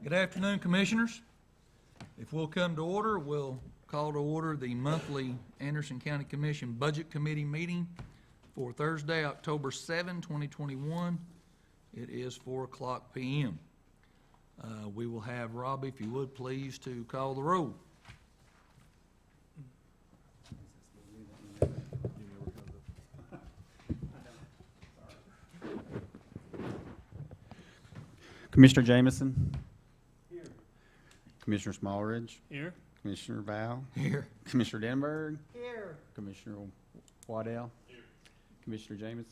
Good afternoon, Commissioners. If we'll come to order, we'll call to order the monthly Anderson County Commission Budget Committee meeting for Thursday, October 7, 2021. It is 4:00 p.m. We will have Robbie, if you would, please, to call the roll. Commissioner Jameson. Here. Commissioner Smallridge. Here. Commissioner Val. Here. Commissioner Denberg. Here. Commissioner Waddell. Here. Commissioner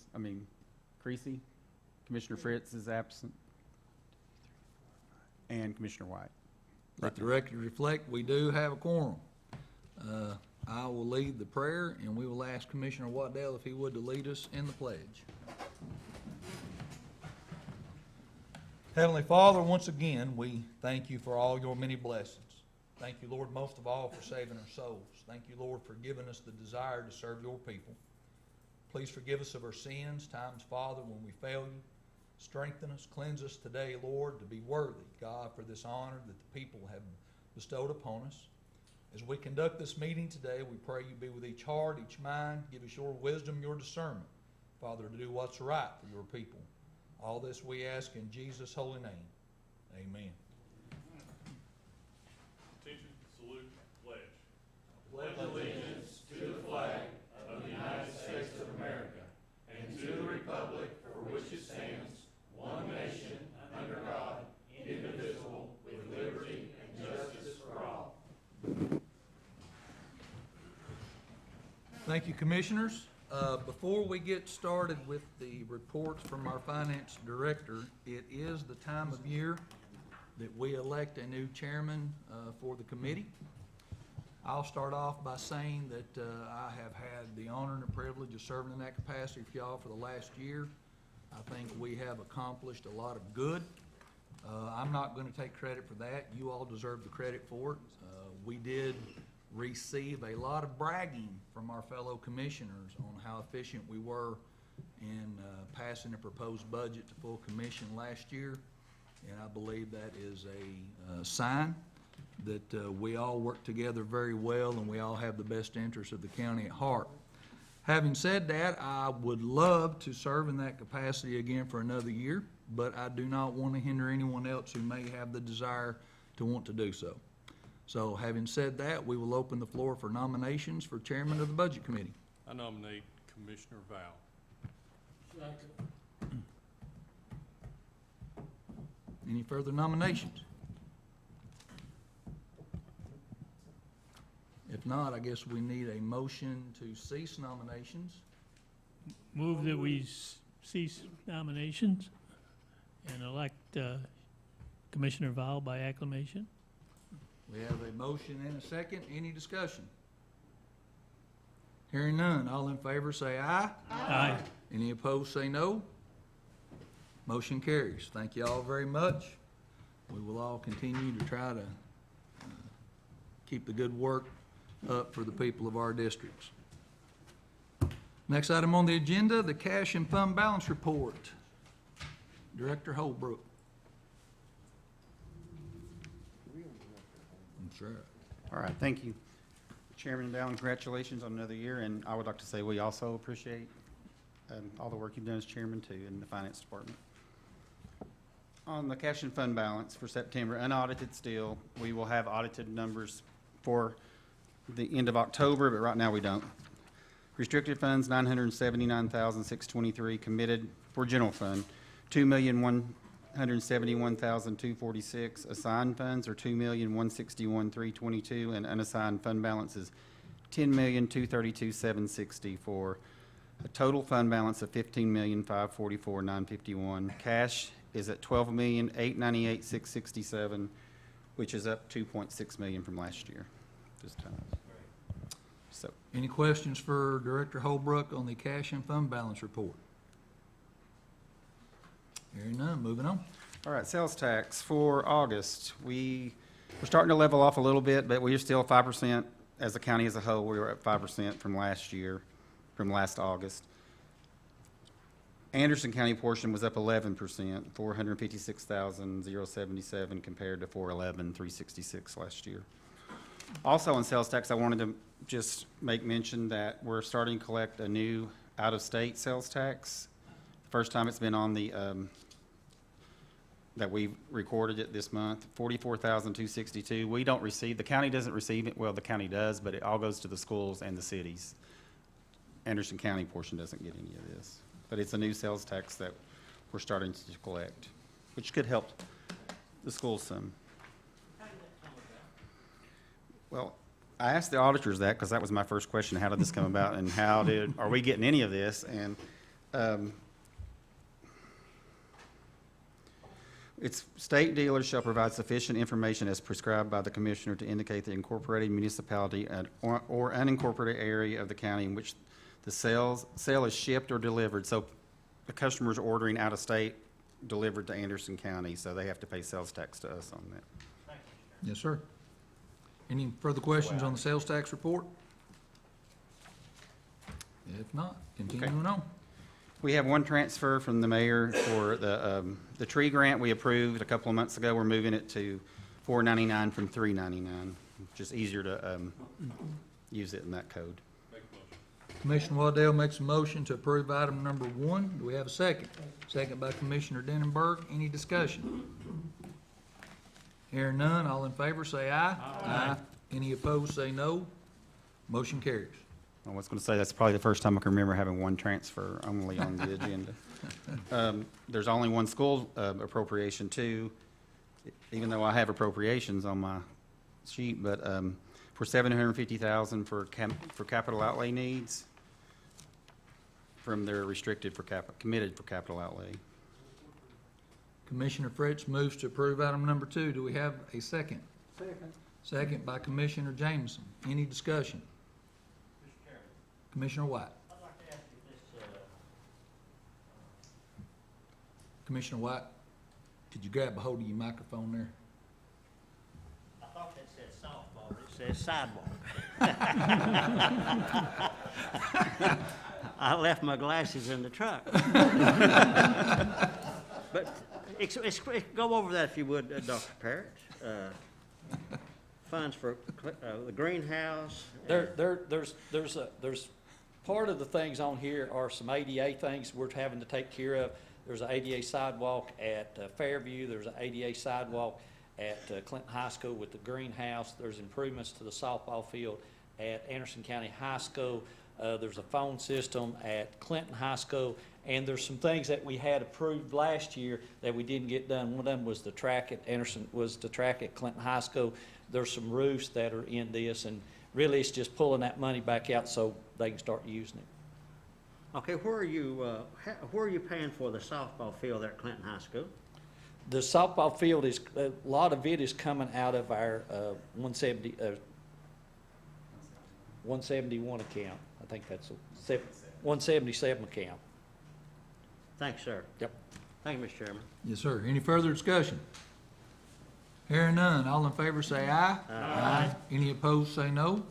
Creasy. Commissioner Fritz is absent. And Commissioner White. Let the record reflect, we do have a quorum. I will lead the prayer, and we will ask Commissioner Waddell if he would to lead us in the pledge. Heavenly Father, once again, we thank you for all your many blessings. Thank you, Lord, most of all for saving our souls. Thank you, Lord, for giving us the desire to serve your people. Please forgive us of our sins, times, Father, when we fail you. Strengthen us, cleanse us today, Lord, to be worthy, God, for this honor that the people have bestowed upon us. As we conduct this meeting today, we pray you be with each heart, each mind. Give us your wisdom, your discernment, Father, to do what's right for your people. All this we ask in Jesus' holy name. Amen. Attention, salute, pledge. Pledge allegiance to the flag of the United States of America and to the republic for which it stands, one nation, under God, indivisible, with liberty and justice for all. Thank you, Commissioners. Before we get started with the reports from our Finance Director, it is the time of year that we elect a new chairman for the committee. I'll start off by saying that I have had the honor and the privilege of serving in that capacity for y'all for the last year. I think we have accomplished a lot of good. I'm not going to take credit for that. You all deserve the credit for it. We did receive a lot of bragging from our fellow commissioners on how efficient we were in passing a proposed budget to full commission last year, and I believe that is a sign that we all work together very well and we all have the best interests of the county at heart. Having said that, I would love to serve in that capacity again for another year, but I do not want to hinder anyone else who may have the desire to want to do so. So having said that, we will open the floor for nominations for chairman of the Budget Committee. I nominate Commissioner Val. Any further nominations? If not, I guess we need a motion to cease nominations. Move that we cease nominations and elect Commissioner Val by acclamation. We have a motion and a second. Any discussion? Hearing none. All in favor say aye. Aye. Any opposed say no. Motion carries. Thank you all very much. We will all continue to try to keep the good work up for the people of our districts. Next item on the agenda, the cash and fund balance report. Director Holbrook. That's right. All right, thank you. Chairman Dowling, congratulations on another year, and I would like to say we also appreciate all the work you've done as chairman too in the finance department. On the cash and fund balance for September, unaudited still, we will have audited numbers for the end of October, but right now we don't. Restricted funds, $979,623. Committed for general fund, $2,171,246. Assigned funds are $2,161,322, and unassigned fund balances $10,232,760 for a total fund balance of $15,544,951. Cash is at $12,898,667, which is up $2.6 million from last year this time. So, Any questions for Director Holbrook on the cash and fund balance report? Hearing none, moving on. all right, sales tax for August. We're starting to level off a little bit, but we're still 5% as a county as a whole. We were at 5% from last year, from last August. Anderson County portion was up 11%, 456,077 compared to 411,366 last year. Also on sales tax, I wanted to just make mention that we're starting to collect a new out-of-state sales tax. First time it's been on the, that we recorded it this month, 44,262. We don't receive, the county doesn't receive it, well, the county does, but it all goes to the schools and the cities. Anderson County portion doesn't get any of this. But it's a new sales tax that we're starting to collect, which could help the schools some. Well, I asked the auditors that because that was my first question. How did this come about and are we getting any of this? And it's state dealers shall provide sufficient information as prescribed by the commissioner to indicate the incorporated municipality or unincorporated area of the county in which the sale is shipped or delivered. So the customer's ordering out of state, delivered to Anderson County, so they have to pay sales tax to us on that. Yes, sir. Any further questions on the sales tax report? If not, continuing on. We have one transfer from the mayor for the tree grant we approved a couple of months ago. We're moving it to $4.99 from $3.99. Just easier to use it in that code. Make a motion. Commissioner Waddell makes a motion to approve item number 1. Do we have a second? Second by Commissioner Denenberg. Any discussion? Hearing none, all in favor say aye. Aye. Any opposed say no. Motion carries. I was going to say, that's probably the first time I can remember having one transfer only on the agenda. There's only one school appropriation too, even though I have appropriations on my sheet, but for $750,000 for capital outlay needs from their restricted for committed for capital outlay. Commissioner Fritz moves to approve item number 2. Do we have a second? Second. Second by Commissioner Jameson. Any discussion? Mr. Chairman, Commissioner White. I'd like to ask you this, Commissioner White, could you grab a hold of your microphone there? I thought that said softball, it says sidewalk. I left my glasses in the truck. But go over that if you would, Dr. Parrott. Funds for the greenhouse. There's part of the things on here are some ADA things we're having to take care of. There's an ADA sidewalk at Fairview. There's an ADA sidewalk at Clinton High School with the greenhouse. There's improvements to the softball field at Anderson County High School. There's a phone system at Clinton High School. And there's some things that we had approved last year that we didn't get done. One of them was the track at Clinton High School. There's some roofs that are in this, and really it's just pulling that money back out so they can start using it. Okay, where are you paying for the softball field there at Clinton High School? The softball field is, a lot of it is coming out of our 171 account. I think that's a 177 account. Thanks, sir. Yep. Thank you, Mr. Chairman. Yes, sir. Any further discussion? Hearing none, all in favor say aye. Aye. Any opposed say no.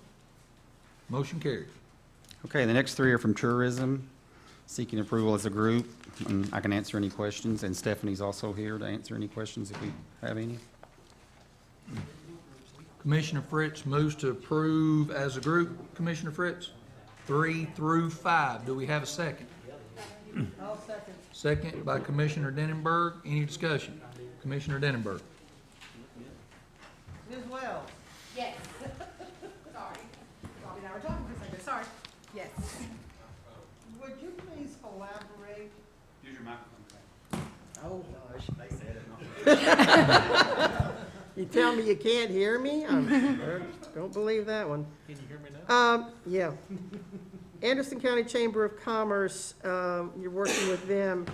Motion carries. Okay, the next 3 are from tourism, seeking approval as a group. And I can answer any questions, and Stephanie's also here to answer any questions if we have any. Commissioner Fritz moves to approve as a group. Commissioner Fritz, 3 through 5. Do we have a second? I'll second. Second by Commissioner Denenberg. Any discussion? Commissioner Denenberg. Ms. Wells? Yes. Sorry. Bobby and I were talking for a second. Sorry. Yes. Would you please elaborate? Use your microphone. Oh, gosh. They said it. You tell me you can't hear me? Don't believe that one. Can you hear me now? Yeah. Anderson County Chamber of Commerce, you're working with them.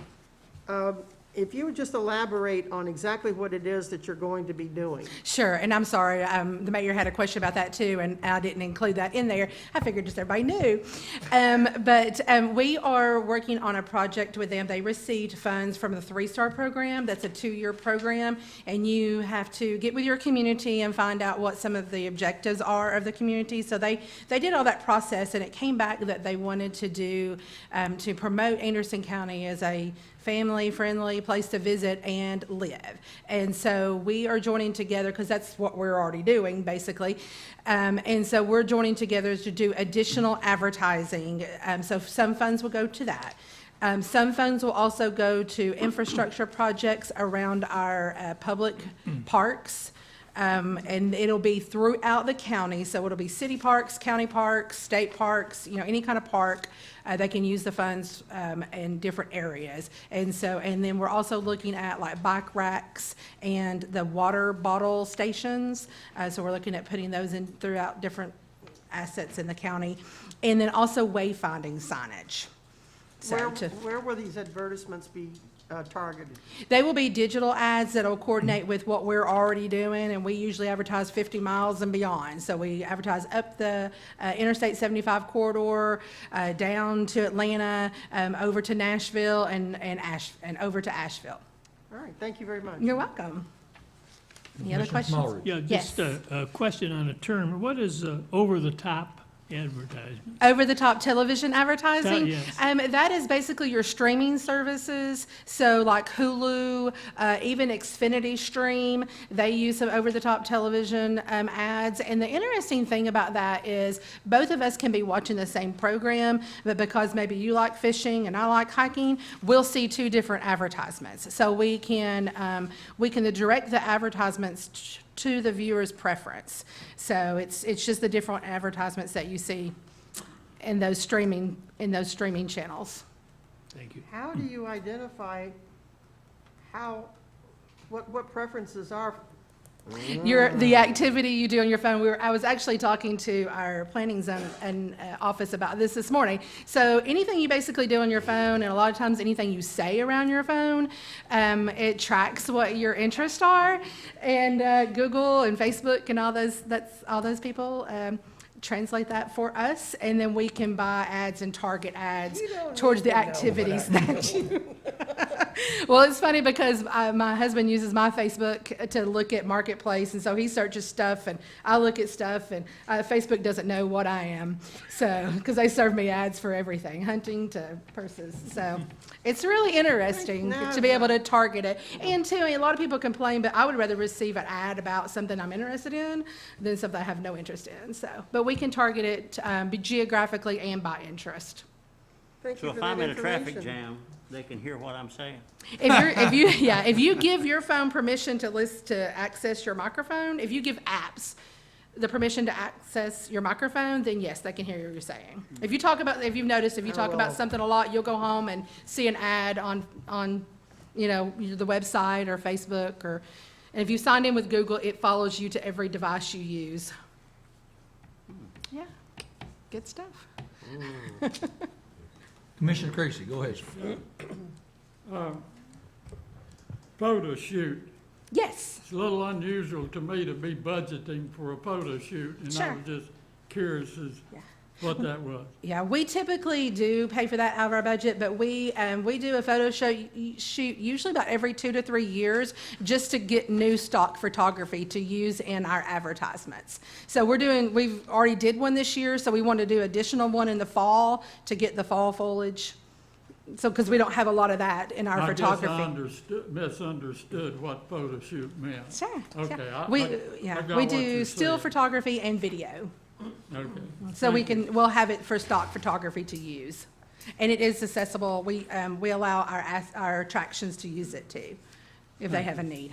if you would just elaborate on exactly what it is that you're going to be doing. Sure, and I'm sorry, the mayor had a question about that too, and I didn't include that in there. I figured just everybody knew. But we are working on a project with them. They received funds from the 3-Star program. That's a 2-year program, and you have to get with your community and find out what some of the objectives are of the community. So they did all that process, and it came back that they wanted to do, to promote Anderson County as a family-friendly place to visit and live. And so we are joining together, because that's what we're already doing, basically. And so we're joining together to do additional advertising. So some funds will go to that. Some funds will also go to infrastructure projects around our public parks. And it'll be throughout the county, so it'll be city parks, county parks, state parks, any kind of park. They can use the funds in different areas. And then we're also looking at like bike racks and the water bottle stations. So we're looking at putting those in throughout different assets in the county. And then also wayfinding signage. Where will these advertisements be targeted? They will be digital ads that'll coordinate with what we're already doing, and we usually advertise 50 miles and beyond. So we advertise up the Interstate 75 corridor, down to Atlanta, over to Nashville, and over to Asheville. All right, thank you very much. You're welcome. Any other Commissioner questions? Smallridge. Yeah, just a question on a term. What is over-the-top advertisement? Over-the-top television advertising? Yes. That is basically your streaming services. So like Hulu, even Xfinity Stream, they use some over-the-top television ads. And the interesting thing about that is both of us can be watching the same program, but because maybe you like fishing and I like hiking, we'll see 2 different advertisements. So we can direct the advertisements to the viewer's preference. So it's just the different advertisements that you see in those streaming channels. Thank you. How do you identify what preferences are? The activity you do on your phone. I was actually talking to our planning zone and office about this morning. So anything you basically do on your phone, and a lot of times anything you say around your phone, it tracks what your interests are. And Google and Facebook and all those people translate that for us, and then we can buy ads and target ads towards the activities that you. Well, it's funny because my husband uses my Facebook to look at Marketplace, and so he searches stuff, and I look at stuff, and Facebook doesn't know what I am, so because they serve me ads for everything, hunting to purses. So it's really interesting to be able to target it. And too, a lot of people complain, but I would rather receive an ad about something I'm interested in than something I have no interest in. So, but we can target it geographically and by interest. Thank So you for if that I'm in a traffic information. jam, they can hear what I'm saying? If you give your phone permission to access your microphone, if you give apps the permission to access your microphone, then yes, they can hear what you're saying. If you talk about something a lot, you'll go home and see an ad on the website or Facebook, and if you signed in with Google, it follows you to every device you use. Yeah, good stuff. Commissioner Creasy, go ahead, sir. Photo shoot. Yes. It's a little unusual to me to be budgeting for a photo shoot, and I Sure. was just curious as what that was. Yeah, we typically do pay for that out of our budget, but we do a photo shoot usually about every 2 to 3 years just to get new stock photography to use in our advertisements. So we've already did one this year, so we want to do additional one in the fall to get the fall foliage. So, because we don't have a lot of that in our photography. I guess I misunderstood what photo shoot meant. Sure. Okay, Yeah. I got We what do you're still saying. photography and video. Okay. So Thank you. we'll have it for stock photography to use. And it is accessible. We allow our attractions to use it too, if they have a need.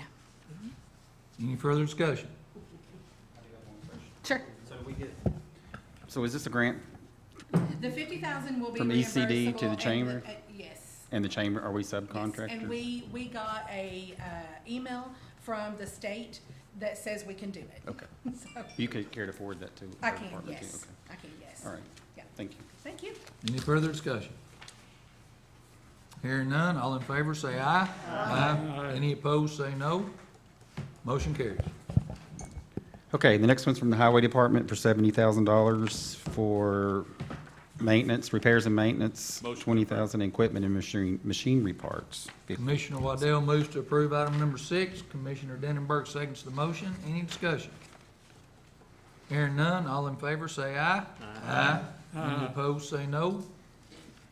Any further discussion? Sure. So is this a grant The 50,000 will be From ECD to the reimbursable and chamber? Yes. and the chamber? Are we Yes. subcontractors? And we got a email from the state that says we can do it. Okay. So, You could care to forward that to I our can, department too? yes. Okay. I can, yes. All right. Yeah. Thank you. Thank you. Any further discussion? Hearing none, all in favor say aye. Aye. Any opposed, say no. Motion carries. Okay, the next one's from the Highway Department for $70,000 for maintenance, repairs and maintenance, $20,000 equipment and machinery parts. Commissioner Waddell moves to approve item number 6. Commissioner Denenberg seconds the motion. Any discussion? Hearing none, all in favor say aye. Aye. Any opposed, say no.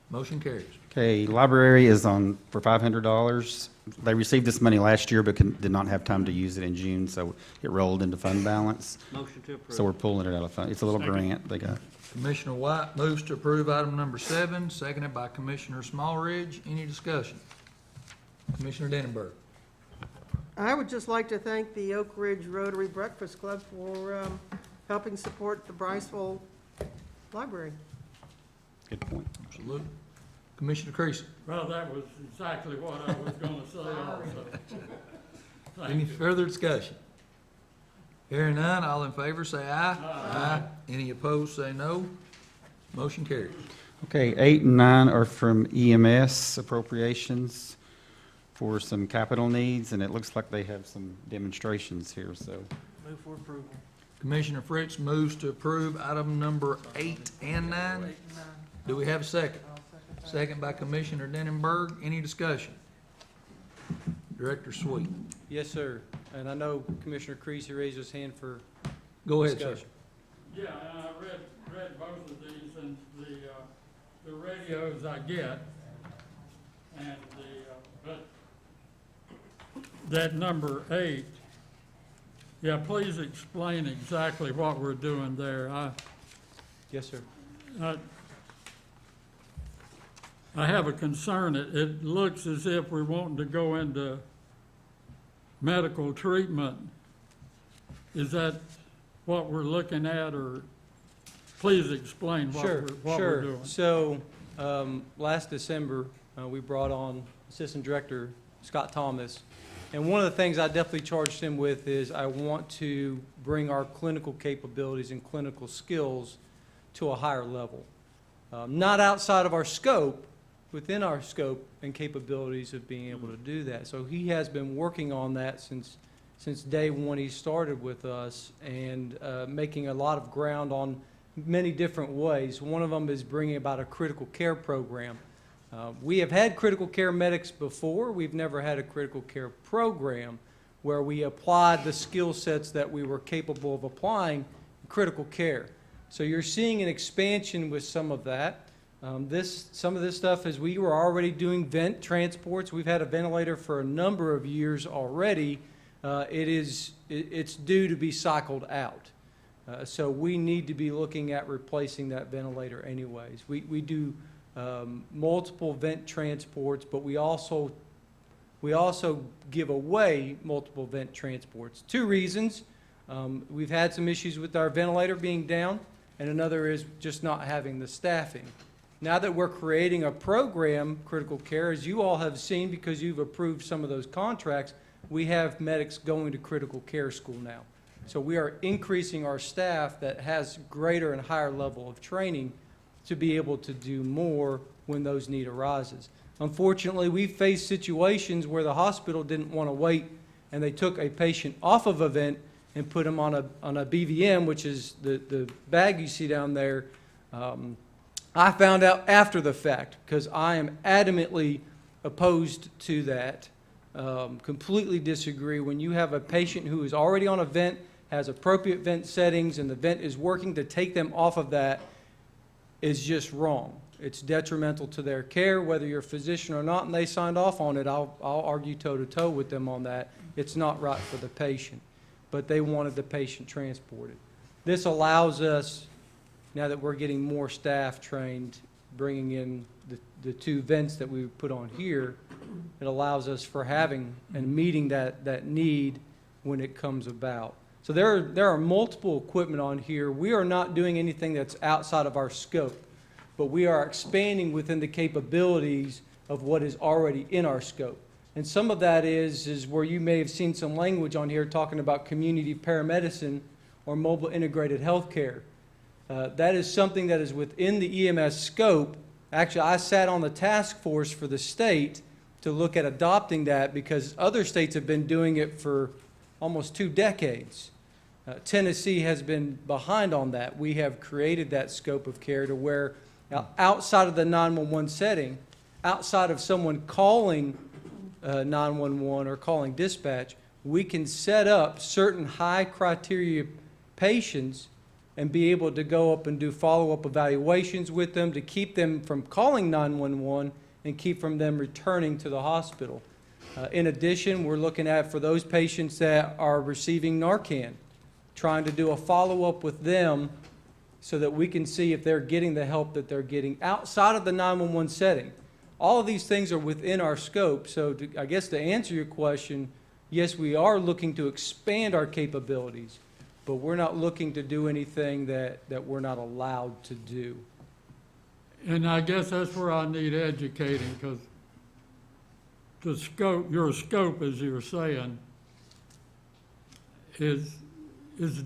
Motion carries. Okay, library is on for $500. They received this money last year but did not have time to use it in June, so it rolled into fund balance. Motion to approve. So we're pulling it out of fund. It's a little grant they got. Commissioner White moves to approve item number 7, seconded by Commissioner Smallridge. Any discussion? Commissioner Denenberg. I would just like to thank the Oak Ridge Rotary Breakfast Club for helping support the Briceville Library. Good point. Absolutely. Commissioner Creasy. Well, that was exactly what I was gonna say also. Any Thank you. further discussion? Hearing none, all in favor say aye. Aye. Any opposed, say no. Motion carries. Okay, 8 and 9 are from EMS appropriations for some capital needs, and it looks like they have some demonstrations here, so. Move for approval. Commissioner Fritz moves to approve item number 8 and 9. Do we have a second? Second by Commissioner Denenberg. Any discussion? Director Sweet. Yes, sir. And I know Commissioner Creasy raised his hand for Go ahead, sir. discussion. Yeah, and I read both of these, and the radios I get, and but that number 8, yeah, please explain exactly what we're doing there. Yes, sir. I have a concern. It looks as if we're wanting to go into medical treatment. Is that what we're looking at, or please explain what we're doing? So, last December, we brought on Assistant Director Scott Thomas, and one of the things I definitely charged him with is I want to bring our clinical capabilities and clinical skills to a higher level. Not outside of our scope, within our scope and capabilities of being able to do that. So he has been working on that since day one he started with us, and making a lot of ground on many different ways. One of them is bringing about a critical care program. We have had critical care medics before. We've never had a critical care program where we applied the skill sets that we were capable of applying in critical care. So you're seeing an expansion with some of that. Some of this stuff is we were already doing vent transports. We've had a ventilator for a number of years already. It's due to be cycled out. So we need to be looking at replacing that ventilator anyways. We do multiple vent transports, but we also give away multiple vent transports. 2 reasons. We've had some issues with our ventilator being down, and another is just not having the staffing. Now that we're creating a program, critical care, as you all have seen because you've approved some of those contracts, we have medics going to critical care school now. So we are increasing our staff that has greater and higher level of training to be able to do more when those need arises. Unfortunately, we've faced situations where the hospital didn't want to wait, and they took a patient off of a vent and put him on a BVM, which is the bag you see down there. I found out after the fact, because I am adamantly opposed to that, completely disagree. When you have a patient who is already on a vent, has appropriate vent settings, and the vent is working, to take them off of that is just wrong. It's detrimental to their care, whether you're a physician or not, and they signed off on it. I'll argue toe-to-toe with them on that. It's not right for the patient, but they wanted the patient transported. This allows us, now that we're getting more staff trained, bringing in the 2 vents that we put on here, it allows us for having and meeting that need when it comes about. So there are multiple equipment on here. We are not doing anything that's outside of our scope, but we are expanding within the capabilities of what is already in our scope. And some of that is where you may have seen some language on here talking about community paramedicine or mobile integrated healthcare. That is something that is within the EMS scope, Actually, I sat on the task force for the state to look at adopting that because other states have been doing it for almost 2 decades. Tennessee has been behind on that. We have created that scope of care to where outside of the 911 setting, outside of someone calling 911 or calling dispatch, we can set up certain high criteria patients and be able to go up and do follow-up evaluations with them to keep them from calling 911 and keep from them returning to the hospital. In addition, we're looking at for those patients that are receiving Narcan, trying to do a follow-up with them so that we can see if they're getting the help that they're getting outside of the 911 setting. All of these things are within our scope. So I guess to answer your question, yes, we are looking to expand our capabilities, but we're not looking to do anything that we're not allowed to do. And I guess that's where I need educating, because the scope, your scope, as you're saying, is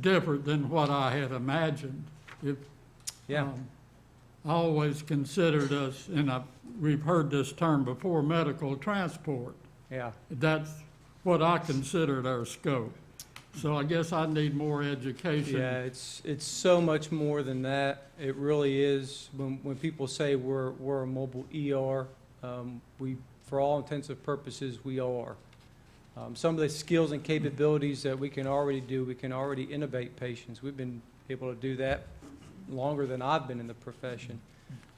different than what I had imagined. Yeah. I always considered us, and we've heard this term before, medical transport. Yeah. That's what I considered our scope. So I guess I need more education. Yeah, it's so much more than that. It really is. When people say we're a mobile ER, we, for all intents and purposes, we are. Some of the skills and capabilities that we can already do, we can already intubate patients. We've been able to do that longer than I've been in the profession.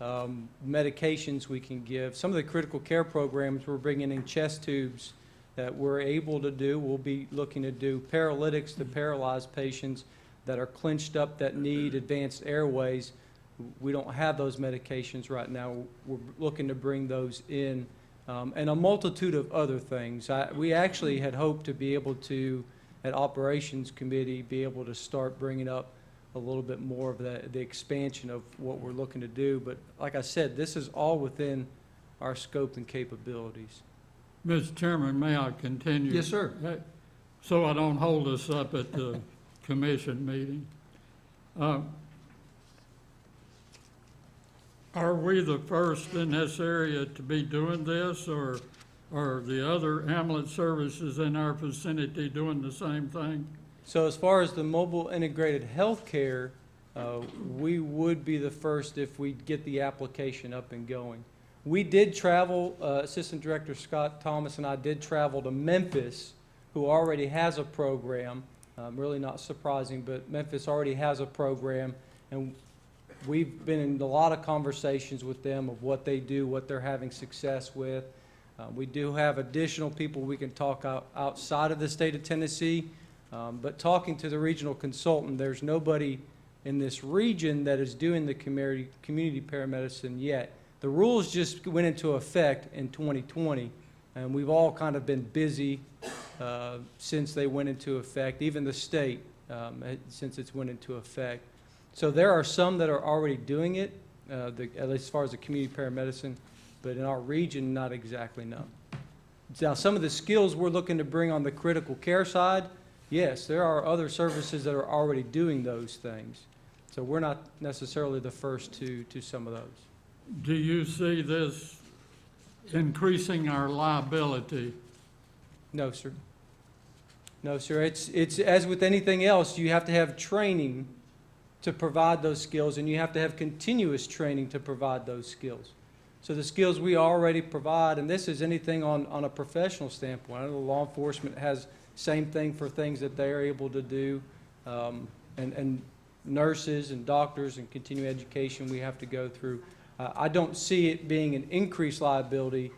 Medications we can give. Some of the critical care programs, we're bringing in chest tubes that we're able to do. We'll be looking to do paralytics to paralyzed patients that are clenched up, that need advanced airways. We don't have those medications right now. We're looking to bring those in, and a multitude of other things. We actually had hoped to be able to, at Operations Committee, be able to start bringing up a little bit more of the expansion of what we're looking to do. But like I said, this is all within our scope and capabilities. Mr. Chairman, may I continue? Yes, sir. So I don't hold us up at the commission meeting. Are we the first in this area to be doing this, or are the other ambulance services in our vicinity doing the same thing? So as far as the mobile integrated health care, we would be the first if we get the application up and going. We did travel, Assistant Director Scott Thomas and I did travel to Memphis, who already has a program. Really not surprising, but Memphis already has a program, and we've been in a lot of conversations with them of what they do, what they're having success with. We do have additional people we can talk outside of the state of Tennessee, but talking to the regional consultant, there's nobody in this region that is doing the community paramedicine yet. The rules just went into effect in 2020, and we've all kind of been busy since they went into effect, even the state, since it's went into effect. So there are some that are already doing it, at least as far as the community paramedicine, but in our region, not exactly, no. Now, some of the skills we're looking to bring on the critical care side, yes, there are other services that are already doing those things. So we're not necessarily the first to some of those. Do you see this increasing our liability? No, sir. No, sir. It's as with anything else, you have to have training to provide those skills, and you have to have continuous training to provide those skills. So the skills we already provide, and this is anything on a professional standpoint. I know law enforcement has same thing for things that they're able to do, and nurses and doctors and continuing education we have to go through. I don't see it being an increased liability,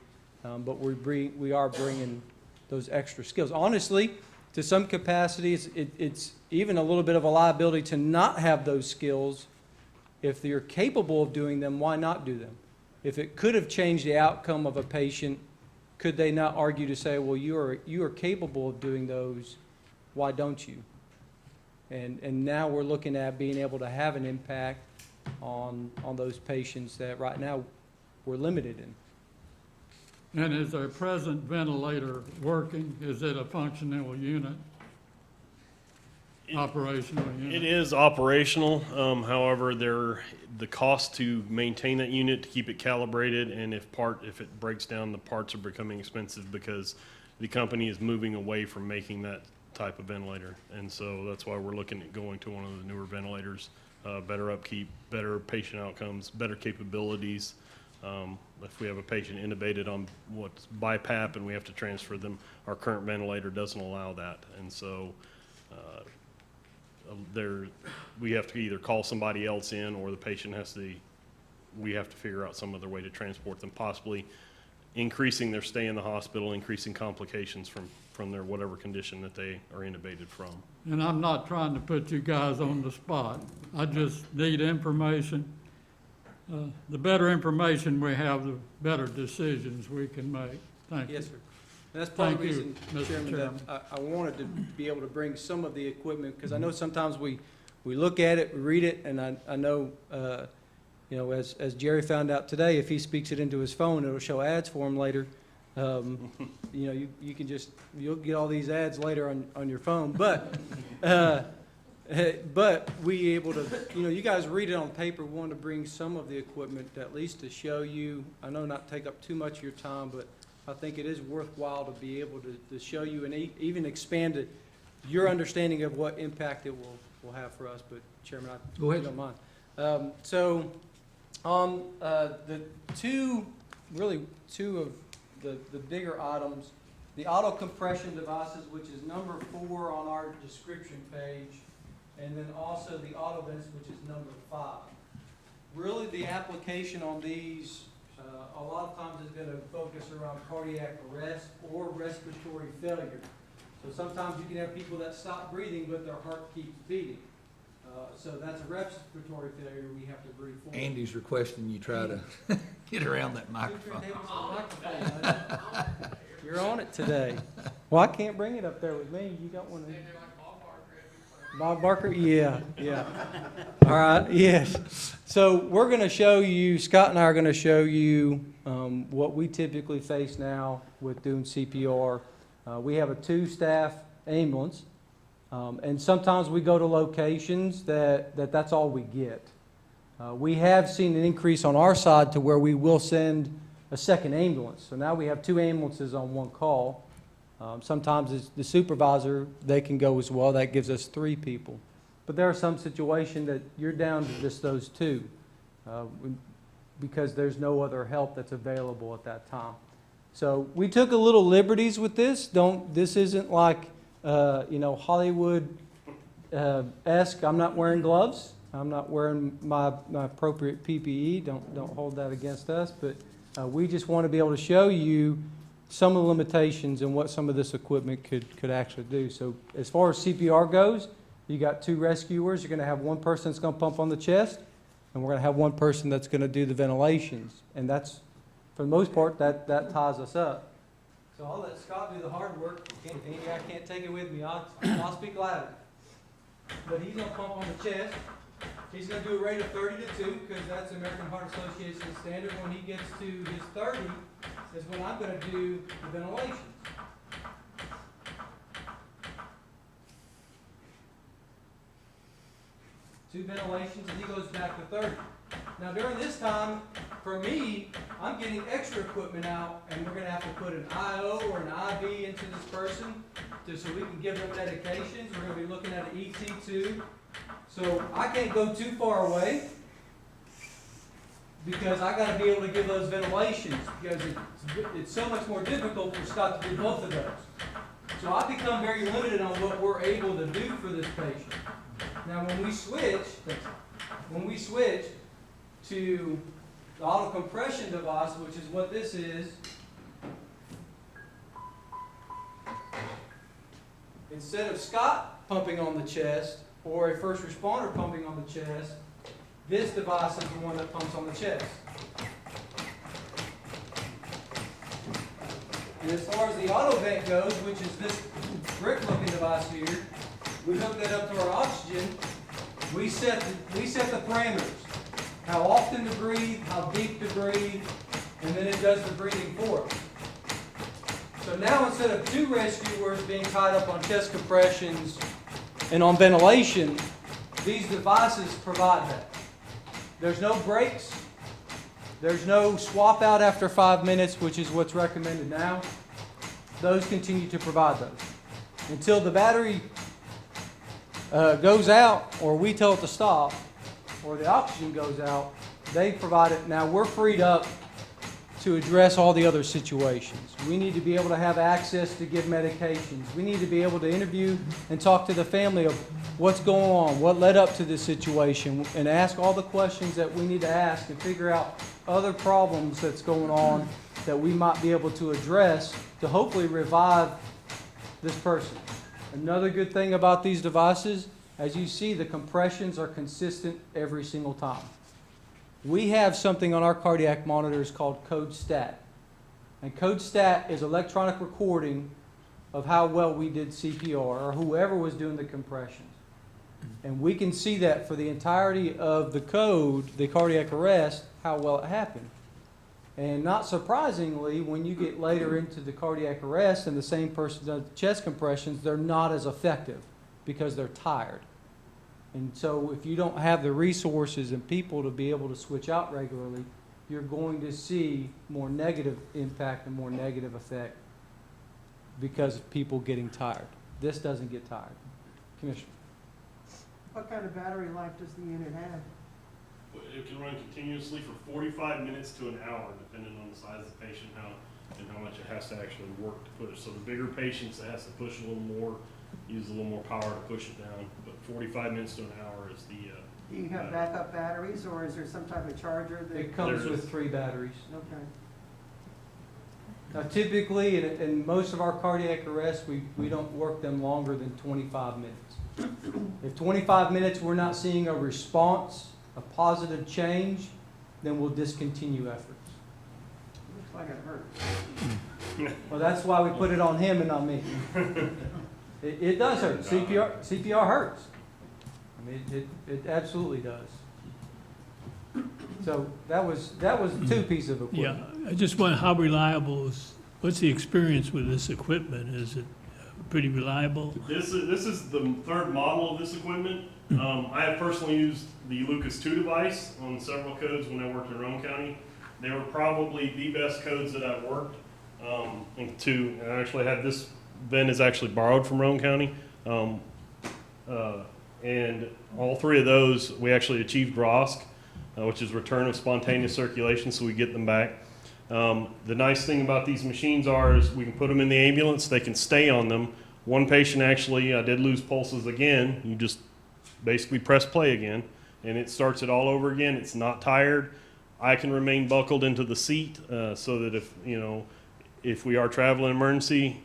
but we are bringing those extra skills. Honestly, to some capacity, it's even a little bit of a liability to not have those skills. If you're capable of doing them, why not do them? If it could have changed the outcome of a patient, could they not argue to say, well, you are capable of doing those, why don't you? And now we're looking at being able to have an impact on those patients that right now we're limited in. And is our present ventilator working? Is it a functional unit? operational It unit? is operational, however, the cost to maintain that unit, to keep it calibrated, and if it breaks down, the parts are becoming expensive because the company is moving away from making that type of ventilator. And so that's why we're looking at going to one of the newer ventilators, better upkeep, better patient outcomes, better capabilities. If we have a patient intubated on what's BiPAP and we have to transfer them, our current ventilator doesn't allow that. And so we have to either call somebody else in, or the patient we have to figure out some other way to transport them, possibly increasing their stay in the hospital, increasing complications from their whatever condition that they are intubated from. And I'm not trying to put you guys on the spot. I just need information. The better information we have, the better decisions we can make. Thank you. Yes, sir. And that's part of the Thank you, reason, Mr. Chairman, Chairman. that I wanted to be able to bring some of the equipment, because I know sometimes we look at it, we read it, and I know, as Jerry found out today, if he speaks it into his phone, it'll show ads for him later. You can you'll get all these ads later on your phone, but we able to, you guys read it on paper. We wanted to bring some of the equipment at least to show you. I know not take up too much of your time, but I think it is worthwhile to be able to show you and even expand your understanding of what impact it will have for us. But Chairman, Go ahead. if you don't mind. So on the two of the bigger items, the auto compression devices, which is number 4 on our description page, and then also the auto vents, which is number 5. Really, the application on these, a lot of times is going to focus around cardiac arrest or respiratory failure. So sometimes you can have people that stop breathing, but their heart keeps beating. So that's a respiratory failure we have to breathe for. Andy's requesting you try to get around that microphone. You're on it today. Well, I can't bring it up there with me. You got one. Bob Barker? Yeah. All right, yes. So we're going to show you, Scott and I are going to show you what we typically face now with doing CPR. We have a 2-staff ambulance, and sometimes we go to locations that's all we get. We have seen an increase on our side to where we will send a second ambulance. So now we have 2 ambulances on one call. Sometimes it's the supervisor, they can go as well. That gives us 3 people. But there are some situations that you're down to just those 2 because there's no other help that's available at that time. So we took a little liberties with this. This isn't like, Hollywood-esque. I'm not wearing gloves. I'm not wearing my appropriate PPE. Don't hold that against us. But we just want to be able to show you some of the limitations and what some of this equipment could actually do. So as far as CPR goes, you got 2 rescuers. You're going to have one person that's going to pump on the chest, and we're going to have one person that's going to do the ventilations. And that's, for the most part, that ties us up. So I'll let Scott do the hard work. Andy, I can't take it with me. I'll speak louder. But he's going to pump on the chest. He's going to do a rate of 30 to 2 because that's the American Heart Association standard. When he gets to his 30 is when I'm going to do the ventilation. 2 ventilations, and he goes back to 30. Now during this time, for me, I'm getting extra equipment out, and we're going to have to put an IO or an IV into this person so we can give them medications. We're going to be looking at an ET2. So I can't go too far away because I got to be able to give those ventilations because it's so much more difficult for Scott to do both of those. So I become very limited on what we're able to do for this patient. Now when we switch to the auto compression device, which is what this is, instead of Scott pumping on the chest or a first responder pumping on the chest, this device is the one that pumps on the chest. And as far as the auto vent goes, which is this brick-looking device here, we hook that up to our oxygen. We set the parameters. How often to breathe, how deep to breathe, and then it does the breathing for us. So now instead of 2 rescuers being tied up on chest compressions And on ventilation, these devices provide that. There's no breaks. There's no swap out after 5 minutes, which is what's recommended now. Those continue to provide those. Until the battery goes out, or we tell it to stop, or the oxygen goes out, they provide it. Now we're freed up to address all the other situations. We need to be able to have access to give medications. We need to be able to interview and talk to the family of what's going on, what led up to this situation, and ask all the questions that we need to ask and figure out other problems that's going on that we might be able to address to hopefully revive this person. Another good thing about these devices, as you see, the compressions are consistent every single time. We have something on our cardiac monitors called Code Stat. And Code Stat is electronic recording of how well we did CPR, or whoever was doing the compressions. And we can see that for the entirety of the code, the cardiac arrest, how well it happened. And not surprisingly, when you get later into the cardiac arrest and the same person does chest compressions, they're not as effective because they're tired. And so if you don't have the resources and people to be able to switch out regularly, you're going to see more negative impact and more negative effect because of people getting tired. This doesn't get tired. Commissioner. What kind of battery life does the unit have? It can run continuously for 45 minutes to an hour, depending on the size of the patient, and how much it has to actually work to push. So the bigger patients, it has to push a little more, use a little more power to push it down. But 45 minutes to an hour is the. Do you have backup batteries, or is there some type of charger that? It comes with 3 batteries. Okay. Now typically, in most of our cardiac arrests, we don't work them longer than 25 minutes. If 25 minutes we're not seeing a response, a positive change, then we'll discontinue efforts. Looks like it hurts. Well, that's why we put it on him and not me. It does hurt. CPR hurts. I mean, it absolutely does. So that was 2 pieces of Yeah, equipment. I just wonder how reliable is, what's the experience with this equipment? Is it pretty reliable? This is the 3rd model of this equipment. I have personally used the Lucas 2 device on several codes when I worked in Roane County. They were probably the best codes that I've worked. And I actually had this. Ben is actually borrowed from Roane County. And all 3 of those, we actually achieved ROSC, which is return of spontaneous circulation, so we get them back. The nice thing about these machines is we can put them in the ambulance, they can stay on them. One patient actually, I did lose pulses again. You just basically press play again, and it starts it all over again. It's not tired. I can remain buckled into the seat so that if we are traveling emergency,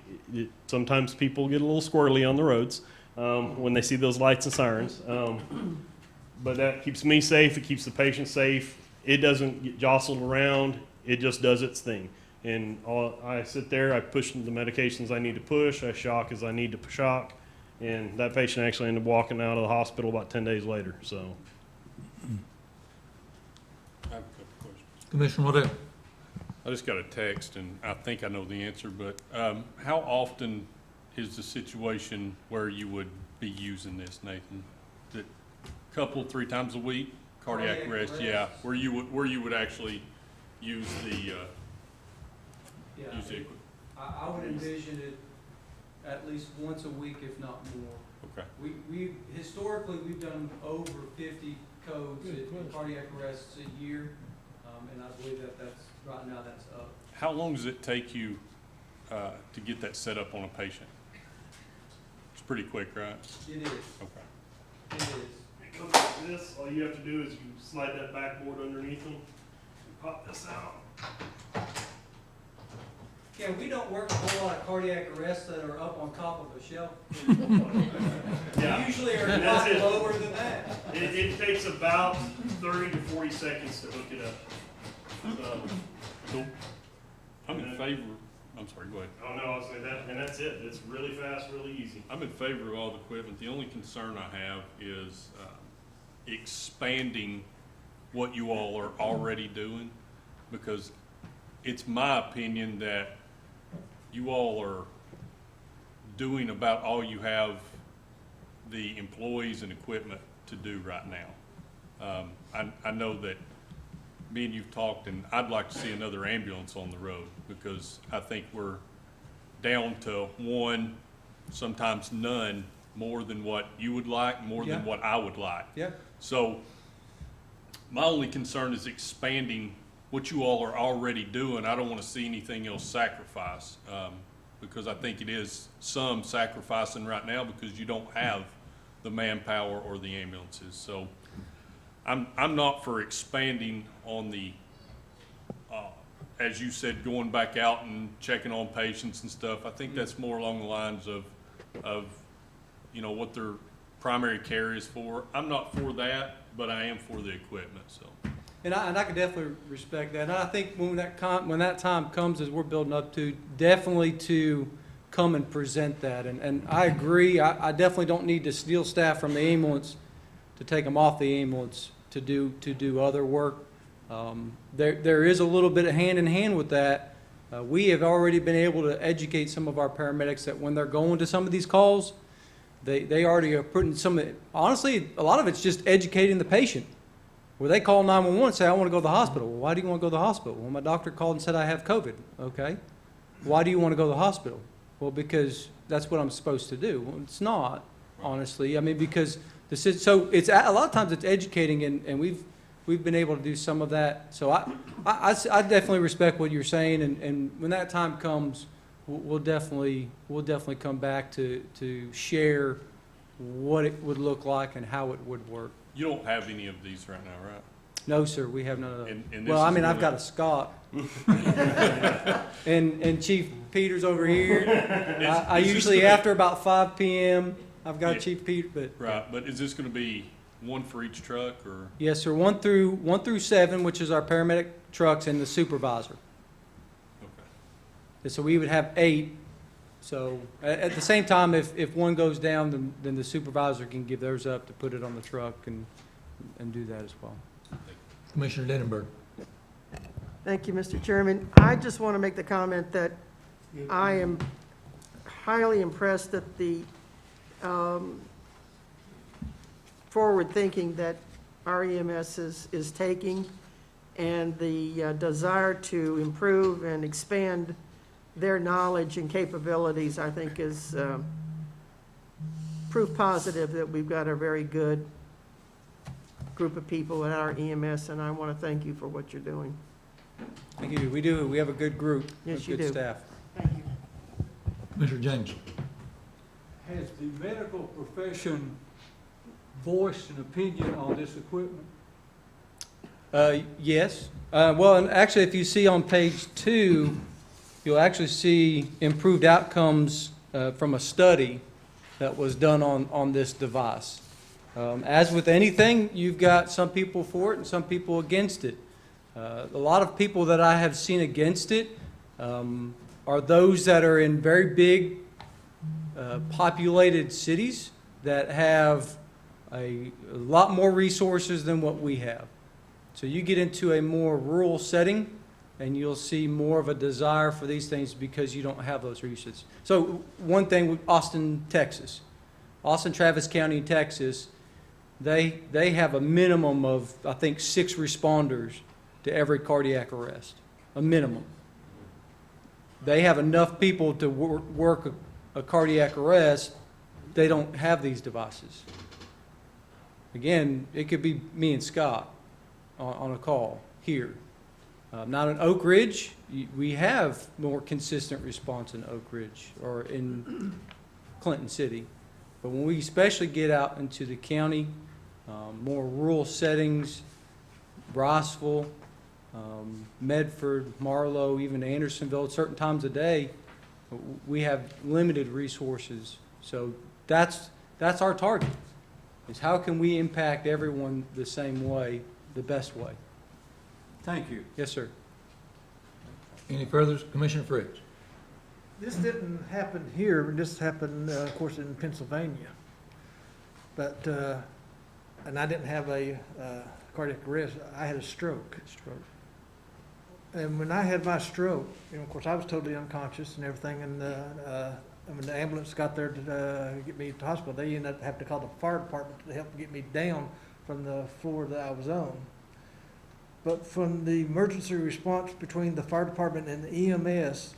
sometimes people get a little squirrely on the roads when they see those lights and sirens. But that keeps me safe. It keeps the patient safe. It doesn't get jostled around. It just does its thing. And I sit there, I push the medications I need to push, I shock as I need to shock, and that patient actually ended up walking out of the hospital about 10 days later. So, I have a couple questions. Commissioner Waddell? I just got a text, and I think I know the answer, but how often is the situation where you would be using this, Nathan? Is it a couple, 3 times a week? Cardiac arrest, yeah. Where you would actually use the use the equipment. I would envision it at least once a week, if not more. Okay. We historically, we've done over 50 codes at cardiac arrests a year, and I believe that's right now that's up. How long does it take you to get that set up on a patient? It's pretty quick, right? It is. Okay. It is. it comes like this. All you have to do is you slide that backboard underneath them, and pop this out. Yeah, we don't work a whole lot of cardiac arrests that are up on top of a shelf. Yeah. They usually are a That's lot it. lower than that. It takes about 30 to 40 seconds to hook it up. Cool. I'm in favor, I'm sorry, go ahead. Oh no, I was saying that, and that's it. It's really fast, really easy. I'm in favor of all the equipment. The only concern I have is expanding what you all are already doing, because it's my opinion that you all are doing about all you have the employees and equipment to do right now. I know that me and you've talked, and I'd like to see another ambulance on the road, because I think we're down to one, sometimes none, more than what you would like, more than Yeah. what I would like. Yeah. So my only concern is expanding what you all are already doing. I don't want to see anything else sacrificed, because I think it is some sacrificing right now because you don't have the manpower or the ambulances. So I'm not for expanding on the, as you said, going back out and checking on patients and stuff. I think that's more along the lines of, you know, what their primary care is for. I'm not for that, but I am for the equipment, so. And I can definitely respect that. And I think when that time comes, as we're building up to, definitely to come and present that. And I agree, I definitely don't need to steal staff from the ambulance to take them off the ambulance to do other work. There is a little bit of hand in hand with that. We have already been able to educate some of our paramedics that when they're going to some of these calls, they already are putting honestly, a lot of it's just educating the patient. Where they call 911 and say, I want to go to the hospital. Well, why do you want to go to the hospital? Well, my doctor called and said I have COVID. Okay. Why do you want to go to the hospital? Well, because that's what I'm supposed to do. Well, it's not, honestly. I mean, because so it's a lot of times it's educating, and we've been able to do some of that. So I definitely respect what you're saying, and when that time comes, we'll definitely come back to share what it would look like and how it would work. You don't have any of these right now, right? No, sir, we have none of those. And Well, this I is mean, I've really- got a Scott. And Chief Peters over here. I is this usually, gonna be- after about 5 PM, I've got Yeah. Chief Peter, but, Right, but is this gonna be one for each truck, or? yes, sir, 1 through 7, which is our paramedic trucks, and the supervisor. Okay. And so we would have 8. So at the same time, if one goes down, then the supervisor can give theirs up to put it on the truck and do that as well. Commissioner Denenberg. Thank you, Mr. Chairman. I just want to make the comment that I am highly impressed that the forward thinking that our EMS is taking, and the desire to improve and expand their knowledge and capabilities, I think, is proof positive that we've got a very good group of people at our EMS, and I want to thank you for what you're doing. Thank you. We do. We have a good group Yes, of you good do. staff. Commissioner James. Has the medical profession voiced an opinion on this equipment? Yes. Well, and actually, if you see on page 2, you'll actually see improved outcomes from a study that was done on this device. As with anything, you've got some people for it and some people against it. A lot of people that I have seen against it are those that are in very big populated cities that have a lot more resources than what we have. So you get into a more rural setting, and you'll see more of a desire for these things because you don't have those resources. So one thing with Austin, Texas. Austin, Travis County, Texas, they have a minimum of, I think, 6 responders to every cardiac arrest, a minimum. They have enough people to work a cardiac arrest. They don't have these devices. Again, it could be me and Scott on a call here. Not in Oak Ridge, we have more consistent response in Oak Ridge or in Clinton City. But when we especially get out into the county, more rural settings, Briceville, Medford, Marlow, even Andersonville, at certain times of day, we have limited resources. So that's our target, is how can we impact everyone the same way, the best way. Thank you. Yes, sir. Any further? Commissioner Fritz. This didn't happen here, this happened, of course, in Pennsylvania. But, and I didn't have a cardiac arrest, I had a stroke. And when I had my stroke, of course, I was totally unconscious and everything, and when the ambulance got there to get me to the hospital, they ended up having to call the fire department to help get me down from the floor that I was on. But from the emergency response between the fire department and the EMS,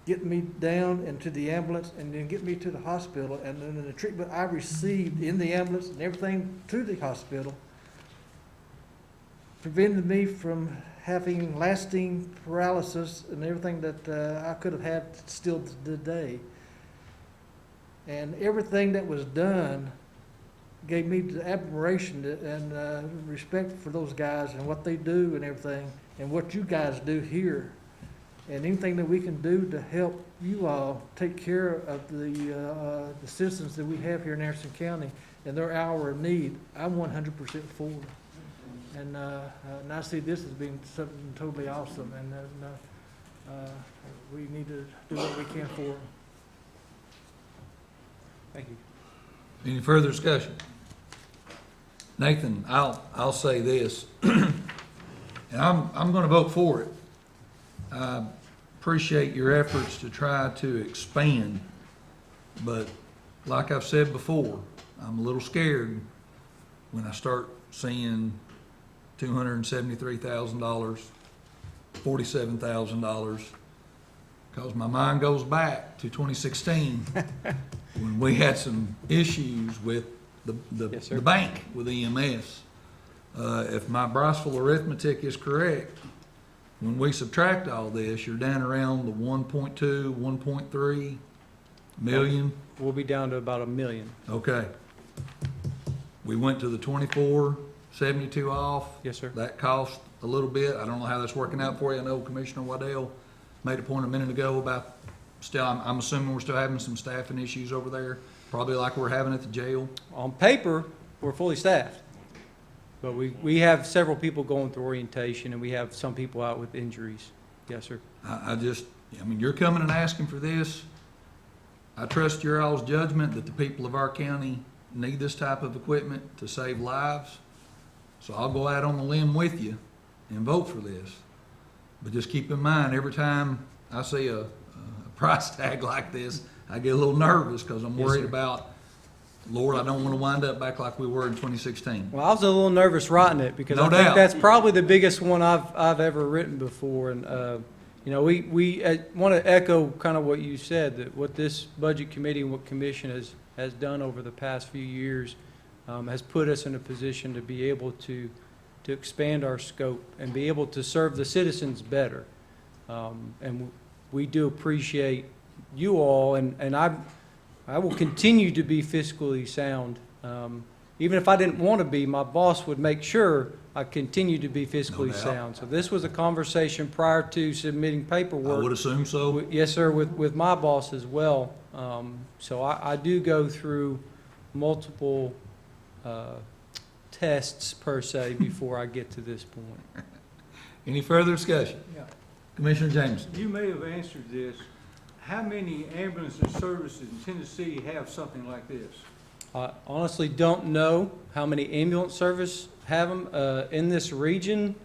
getting me down into the ambulance and then get me to the hospital, and then the treatment I received in the ambulance and everything to the hospital prevented me from having lasting paralysis and everything that I could have had still today. And everything that was done gave me the admiration and respect for those guys and what they do and everything, and what you guys do here. And anything that we can do to help you all take care of the citizens that we have here in Anderson County and their hour of need, I'm 100% for. And I see this as being something totally awesome, and we need to do what we can for them. Thank you. Any further discussion? Nathan, I'll say this, and I'm gonna vote for it. I appreciate your efforts to try to expand, but like I've said before, I'm a little scared when I start seeing $273,000, $47,000, because my mind goes back to 2016 when we had some issues with Yes, sir. the bank with EMS. If my Briceville arithmetic is correct, when we subtract all this, you're down around the 1.2, 1.3 million. We'll be down to about $1 million. Okay. We went to the 24.72 off. Yes, sir. That cost a little bit. I don't know how that's working out for you. I know Commissioner Waddell made a point a minute ago about still, I'm assuming we're still having some staffing issues over there, probably like we're having at the jail. On paper, we're fully staffed, but we have several people going through orientation, and we have some people out with injuries. Yes, sir. I mean, you're coming and asking for this. I trust your all's judgment that the people of our county need this type of equipment to save lives. So I'll go out on the limb with you and vote for this. But just keep in mind, every time I see a price tag like this, I get a little nervous because I'm Yes, worried sir. about, Lord, I don't want to wind up back like we were in 2016. Well, I was a little nervous writing it because No I think doubt. that's probably the biggest one I've ever written before. And, you know, we want to echo kind of what you said, that what this budget committee and what commission has done over the past few years has put us in a position to be able to expand our scope and be able to serve the citizens better. And we do appreciate you all, and I will continue to be fiscally sound. Even if I didn't want to be, my boss would make sure I continue to be fiscally doubt. sound. So this was a conversation prior to submitting I paperwork. would assume so. Yes, sir, with my boss as well. So I do go through multiple tests, per se, before I get to this point. Any further discussion? Yeah. Commissioner Jameson? You may have answered this. How many ambulance services in Tennessee have something like this? I honestly don't know how many ambulance service have them in this region.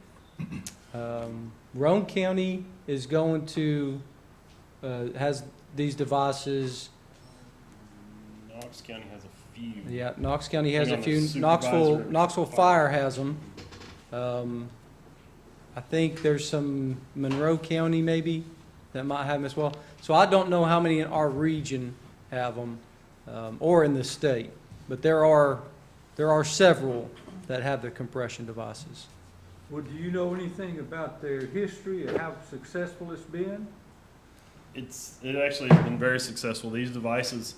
Roane County is going to, has these devices. Knox County has a few. Yeah, Knox County has a Depending on few. the supervisor. Knoxville Fire has them. I think there's some Monroe County maybe that might have them as well. So I don't know how many in our region have them, or in the state. But there are several that have the compression devices. Well, do you know anything about their history and how successful it's been? It actually has been very successful. These devices,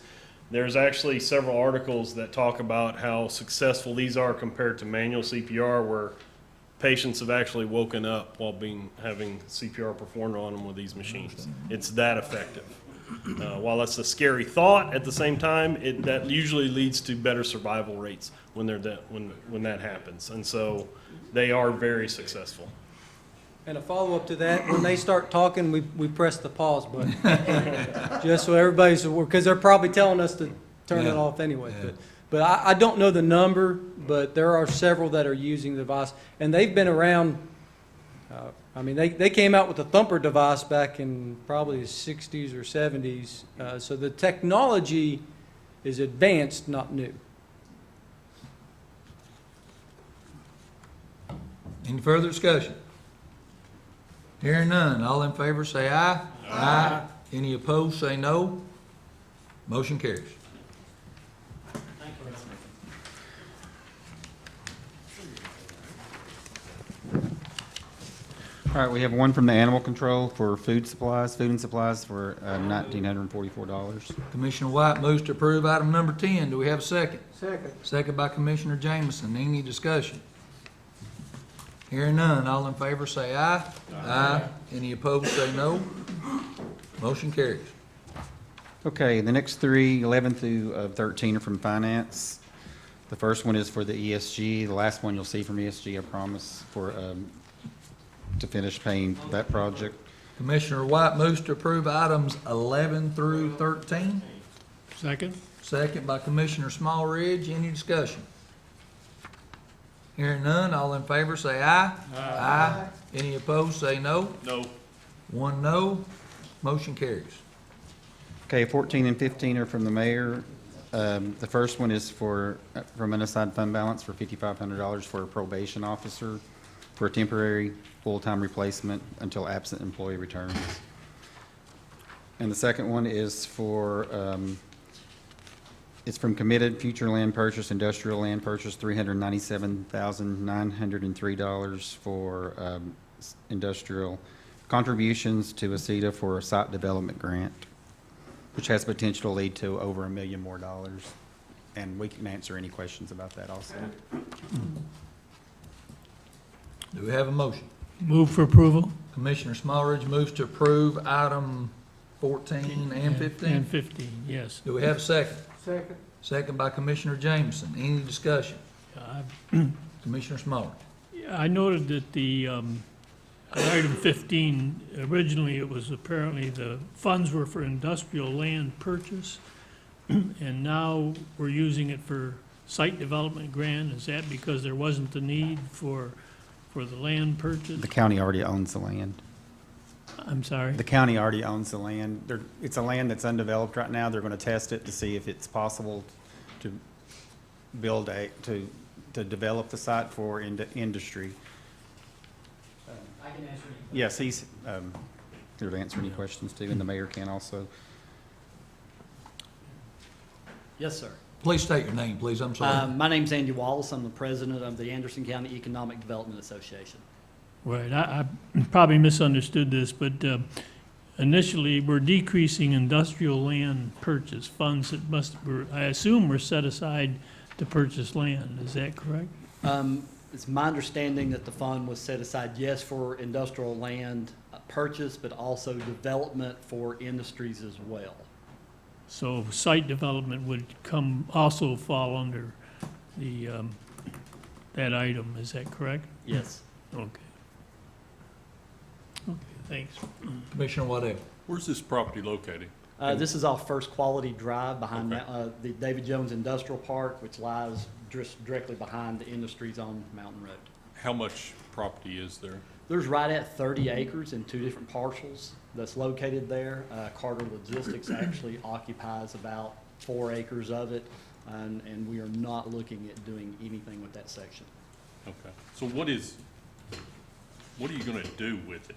there's actually several articles that talk about how successful these are compared to manual CPR, where patients have actually woken up while having CPR performed on them with these machines. It's that effective. While that's a scary thought, at the same time, that usually leads to better survival rates when that happens. And so they are very successful. And a follow-up to that, when they start talking, we press the pause button. Just so everybody's aware, because they're probably telling us to turn it Yeah. off anyway. Yeah. But I don't know the number, but there are several that are using the device. And they've been around I mean, they came out with the thumper device back in probably the 60s or 70s. So the technology is advanced, not new. Any further discussion? Hearing none, all in favor say aye. Aye. Any opposed, say no. Motion carries. All right, we have one from the animal control for food and supplies for $1,944. Commissioner White moves to approve item number 10. Do we have a second? Second. Second by Commissioner Jameson. Any discussion? Hearing none, all in favor say aye. Aye. Any opposed, say no. Motion carries. Okay, the next three, 11 through 13, are from finance. The first one is for the ESG. The last one you'll see from ESG, I promise, to finish paying that project. Commissioner White moves to approve items 11 through 13. Second? Second by Commissioner Smallridge. Any discussion? Hearing none, all in favor say aye. Aye. Any opposed, say no. No. One no. Motion carries. Okay, 14 and 15 are from the mayor. The first one is from unassigned fund balance for $5,500 for a probation officer for a temporary full-time replacement until absent employee returns. And the second one is it's from committed future land purchase, industrial land purchase, $397,903 for industrial contributions to ACETA for a site development grant, which has potential to lead to over $1 million more. And we can answer any questions about that also. Do we have a motion? Move for approval? Commissioner Smallridge moves to approve item 14 and 15. And 15, yes. Do we have a second? Second. Second by Commissioner Jameson. Any discussion? Commissioner Smallridge. I noted that the item 15, originally it was apparently the funds were for industrial land purchase, and now we're using it for site development grant. Is that because there wasn't the need for the land purchase? The county already owns the land. I'm sorry? The county already owns the land. It's a land that's undeveloped right now. They're going to test it to see if it's possible to to develop the site for industry. I can answer any. Yes, he's here to answer any questions too, and the mayor can also. Yes, sir. Please state your name, please. I'm sorry. My name's Andy Wallace. I'm the president of the Anderson County Economic Development Association. Right, I probably misunderstood this, but initially, we're decreasing industrial land purchase funds that I assume were set aside to purchase land. Is that correct? It's my understanding that the fund was set aside, yes, for industrial land purchase, but also development for industries as well. So site development would also fall under the, that item, is that correct? Yes. Okay. Okay, thanks. Commissioner Waddell. Where's this property located? This is off First Quality Drive behind the David Jones Industrial Park, which lies directly behind the industries on Mountain Road. How much property is there? There's right at 30 acres in 2 different parcels that's located there. Carter Logistics actually occupies about 4 acres of it, and we are not looking at doing anything with that section. Okay. So what are you gonna do with it?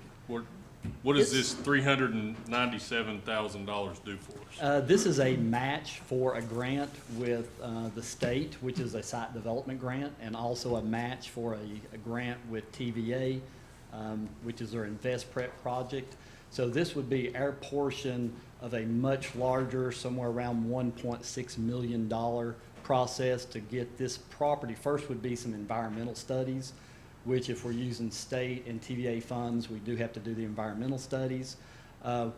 What does this $397,000 do for us? This is a match for a grant with the state, which is a site development grant, and also a match for a grant with TVA, which is their Invest Prep project. So this would be our portion of a much larger, somewhere around $1.6 million process to get this property. First would be some environmental studies, which if we're using state and TVA funds, we do have to do the environmental studies.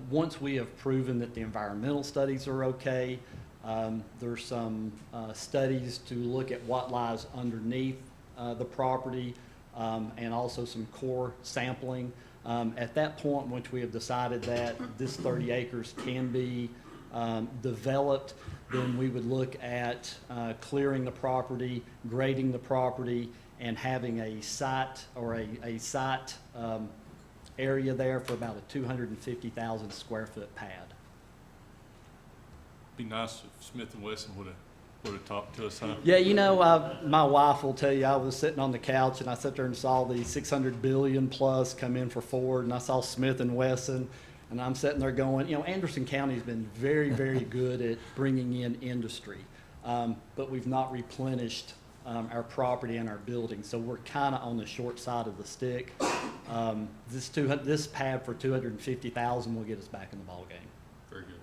Once we have proven that the environmental studies are okay, there's some studies to look at what lies underneath the property, and also some core sampling. At that point, once we have decided that this 30 acres can be developed, then we would look at clearing the property, grading the property, and having a site or a site area there for about a 250,000 square foot pad. Be nice if Smith and Wesson would've talked to us, huh? Yeah, you know, my wife will tell you, I was sitting on the couch and I sat there and saw the 600 billion plus come in for Ford, and I saw Smith and Wesson, and I'm sitting there going, you know, Anderson County's been very, very good at bringing in industry, but we've not replenished our property and our buildings, so we're kind of on the short side of the stick. This pad for 250,000 will get us back in the ballgame. Very good.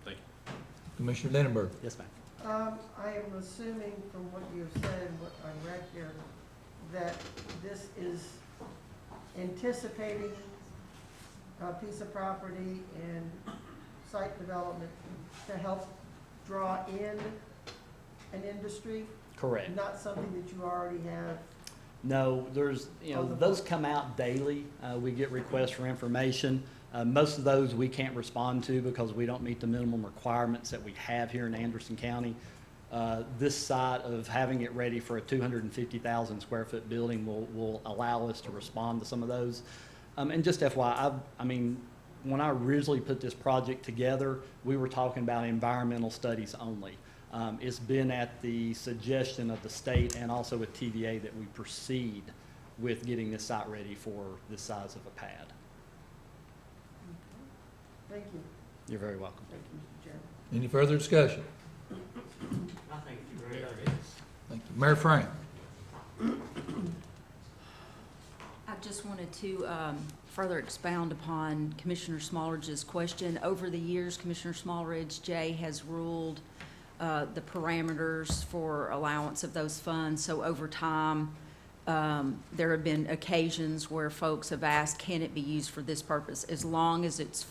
Thank you. Commissioner Denenberg. Yes, ma'am. I am assuming from what you've said and what I read here, that this is anticipating a piece of property and site development to help draw in an industry? Correct. Not something that you already have? No, there's, you know, those come out daily. We get requests for information. Most of those we can't respond to because we don't meet the minimum requirements that we have here in Anderson County. This site of having it ready for a 250,000 square foot building will allow us to respond to some of those. And just FYI, I mean, when I originally put this project together, we were talking about environmental studies only. It's been at the suggestion of the state and also with TVA that we proceed with getting this site ready for this size of a pad. Thank you. You're very welcome. Thank you, Mr. Chairman. Any further discussion? I think it's very good. Thank you. Mayor Frank. I just wanted to further expound upon Commissioner Smallridge's question. Over the years, Commissioner Smallridge, Jay has ruled the parameters for allowance of those funds. So over time, there have been occasions where folks have asked, can it be used for this purpose? As long as it's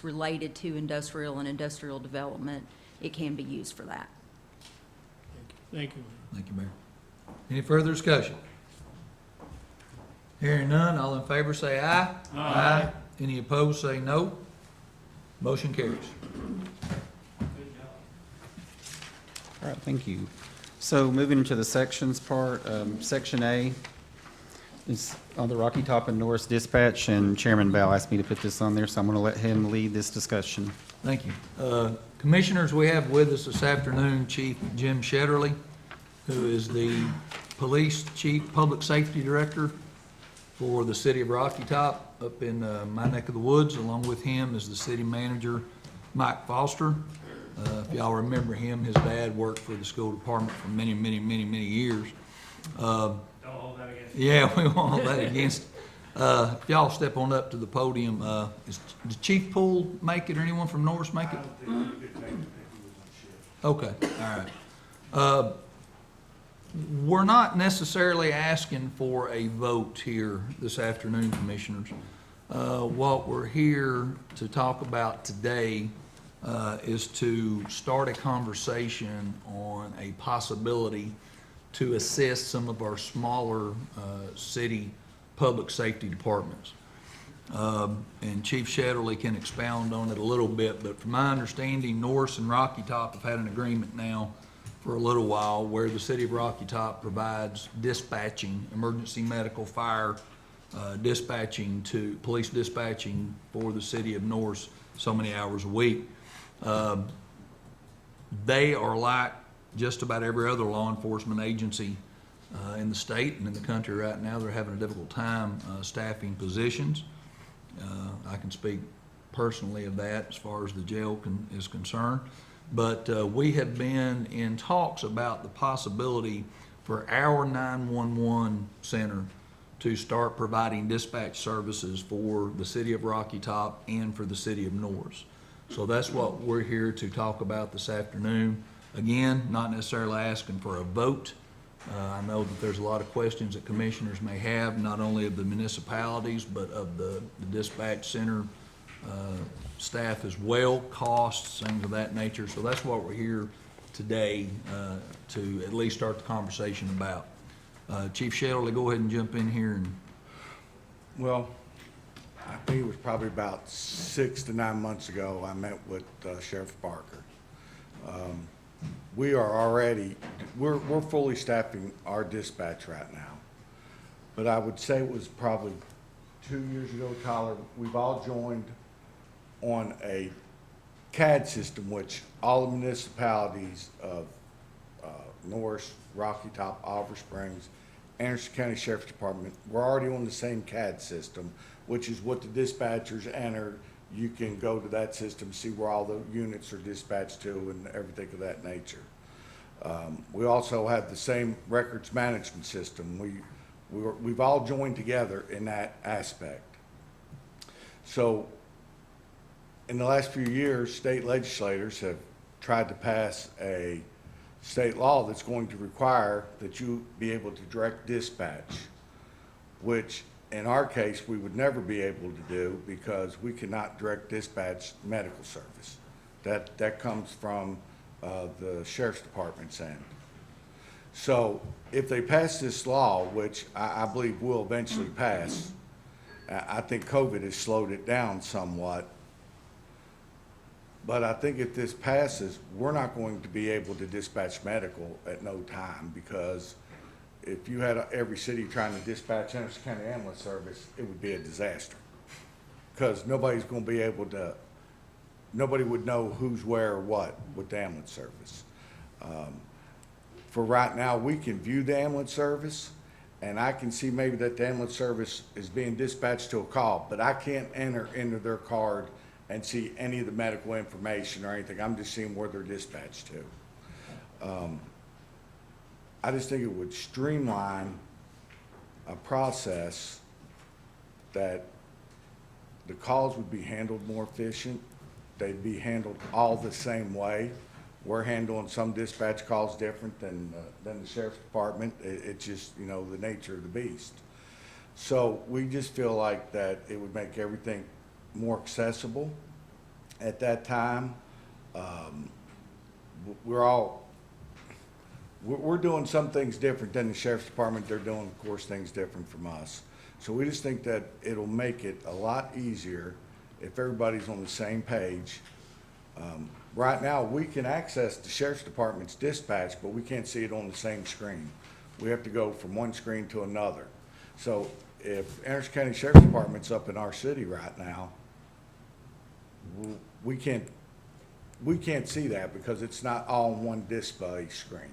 related to industrial and industrial development, it can be used for that. Thank you. Thank you, Mayor. Any further discussion? Hearing none, all in favor say aye. Aye. Any opposed say no. Motion carries. All right, thank you. So moving into the sections part, Section A is on the Rocky Top and Norris Dispatch, and Chairman Bell asked me to put this on there, so I'm going to let him lead this discussion. Thank you. Commissioners, we have with us this afternoon Chief Jim Shetterly, who is the Police Chief Public Safety Director for the city of Rocky Top up in my neck of the woods. Along with him is the city manager, Mike Foster. If y'all remember him, his dad worked for the school department for many, many, many, many years. Don't hold that against Yeah, we won't hold that against. If y'all step on up to the podium, did Chief Poole make it or anyone from Norris make it? I don't think he could make it if he was on shift. Okay, all right. We're not necessarily asking for a vote here this afternoon, Commissioners. What we're here to talk about today is to start a conversation on a possibility to assist some of our smaller city public safety departments. And Chief Shetterly can expound on it a little bit, but from my understanding, Norris and Rocky Top have had an agreement now for a little while where the city of Rocky Top provides dispatching, emergency medical, fire dispatching to, police dispatching for the city of Norris so many hours a week. They are like just about every other law enforcement agency in the state and in the country right now. They're having a difficult time staffing positions. I can speak personally of that as far as the jail is concerned. But we have been in talks about the possibility for our 911 center to start providing dispatch services for the city of Rocky Top and for the city of Norris. So that's what we're here to talk about this afternoon. Again, not necessarily asking for a vote. I know that there's a lot of questions that commissioners may have, not only of the municipalities, but of the dispatch center staff as well, costs, things of that nature. So that's what we're here today to at least start the conversation about. Chief Shetterly, go ahead and jump in here. And Well, I think it was probably about 6 to 9 months ago, I met with Sheriff Barker. We are already, we're fully staffing our dispatch right now. But I would say it was probably 2 years ago, Tyler, we've all joined on a CAD system, which all the municipalities of Norris, Rocky Top, Oliver Springs, Anderson County Sheriff's Department, we're already on the same CAD system, which is what the dispatchers enter. You can go to that system, see where all the units are dispatched to and everything of that nature. We also have the same records management system. We've all joined together in that aspect. So in the last few years, state legislators have tried to pass a state law that's going to require that you be able to direct dispatch, which in our case, we would never be able to do because we cannot direct dispatch medical service. That comes from the Sheriff's Department's end. So if they pass this law, which I believe will eventually pass, I think COVID has slowed it down somewhat. But I think if this passes, we're not going to be able to dispatch medical at no time, because if you had every city trying to dispatch Anderson County Ambulance Service, it would be a disaster. Because nobody's going to be able to, nobody would know who's where or what with the ambulance service. For right now, we can view the ambulance service, and I can see maybe that the ambulance service is being dispatched to a call, but I can't enter into their card and see any of the medical information or anything. I'm just seeing where they're dispatched to. I just think it would streamline a process that the calls would be handled more efficient. They'd be handled all the same way. We're handling some dispatch calls different than the Sheriff's Department. It's just, you know, the nature of the beast. So we just feel like that it would make everything more accessible at that time. We're doing some things different than the Sheriff's Department. They're doing, of course, things different from us. So we just think that it'll make it a lot easier if everybody's on the same page. Right now, we can access the Sheriff's Department's dispatch, but we can't see it on the same screen. We have to go from one screen to another. So if Anderson County Sheriff's Department's up in our city right now, we can't see that because it's not all on one display screen.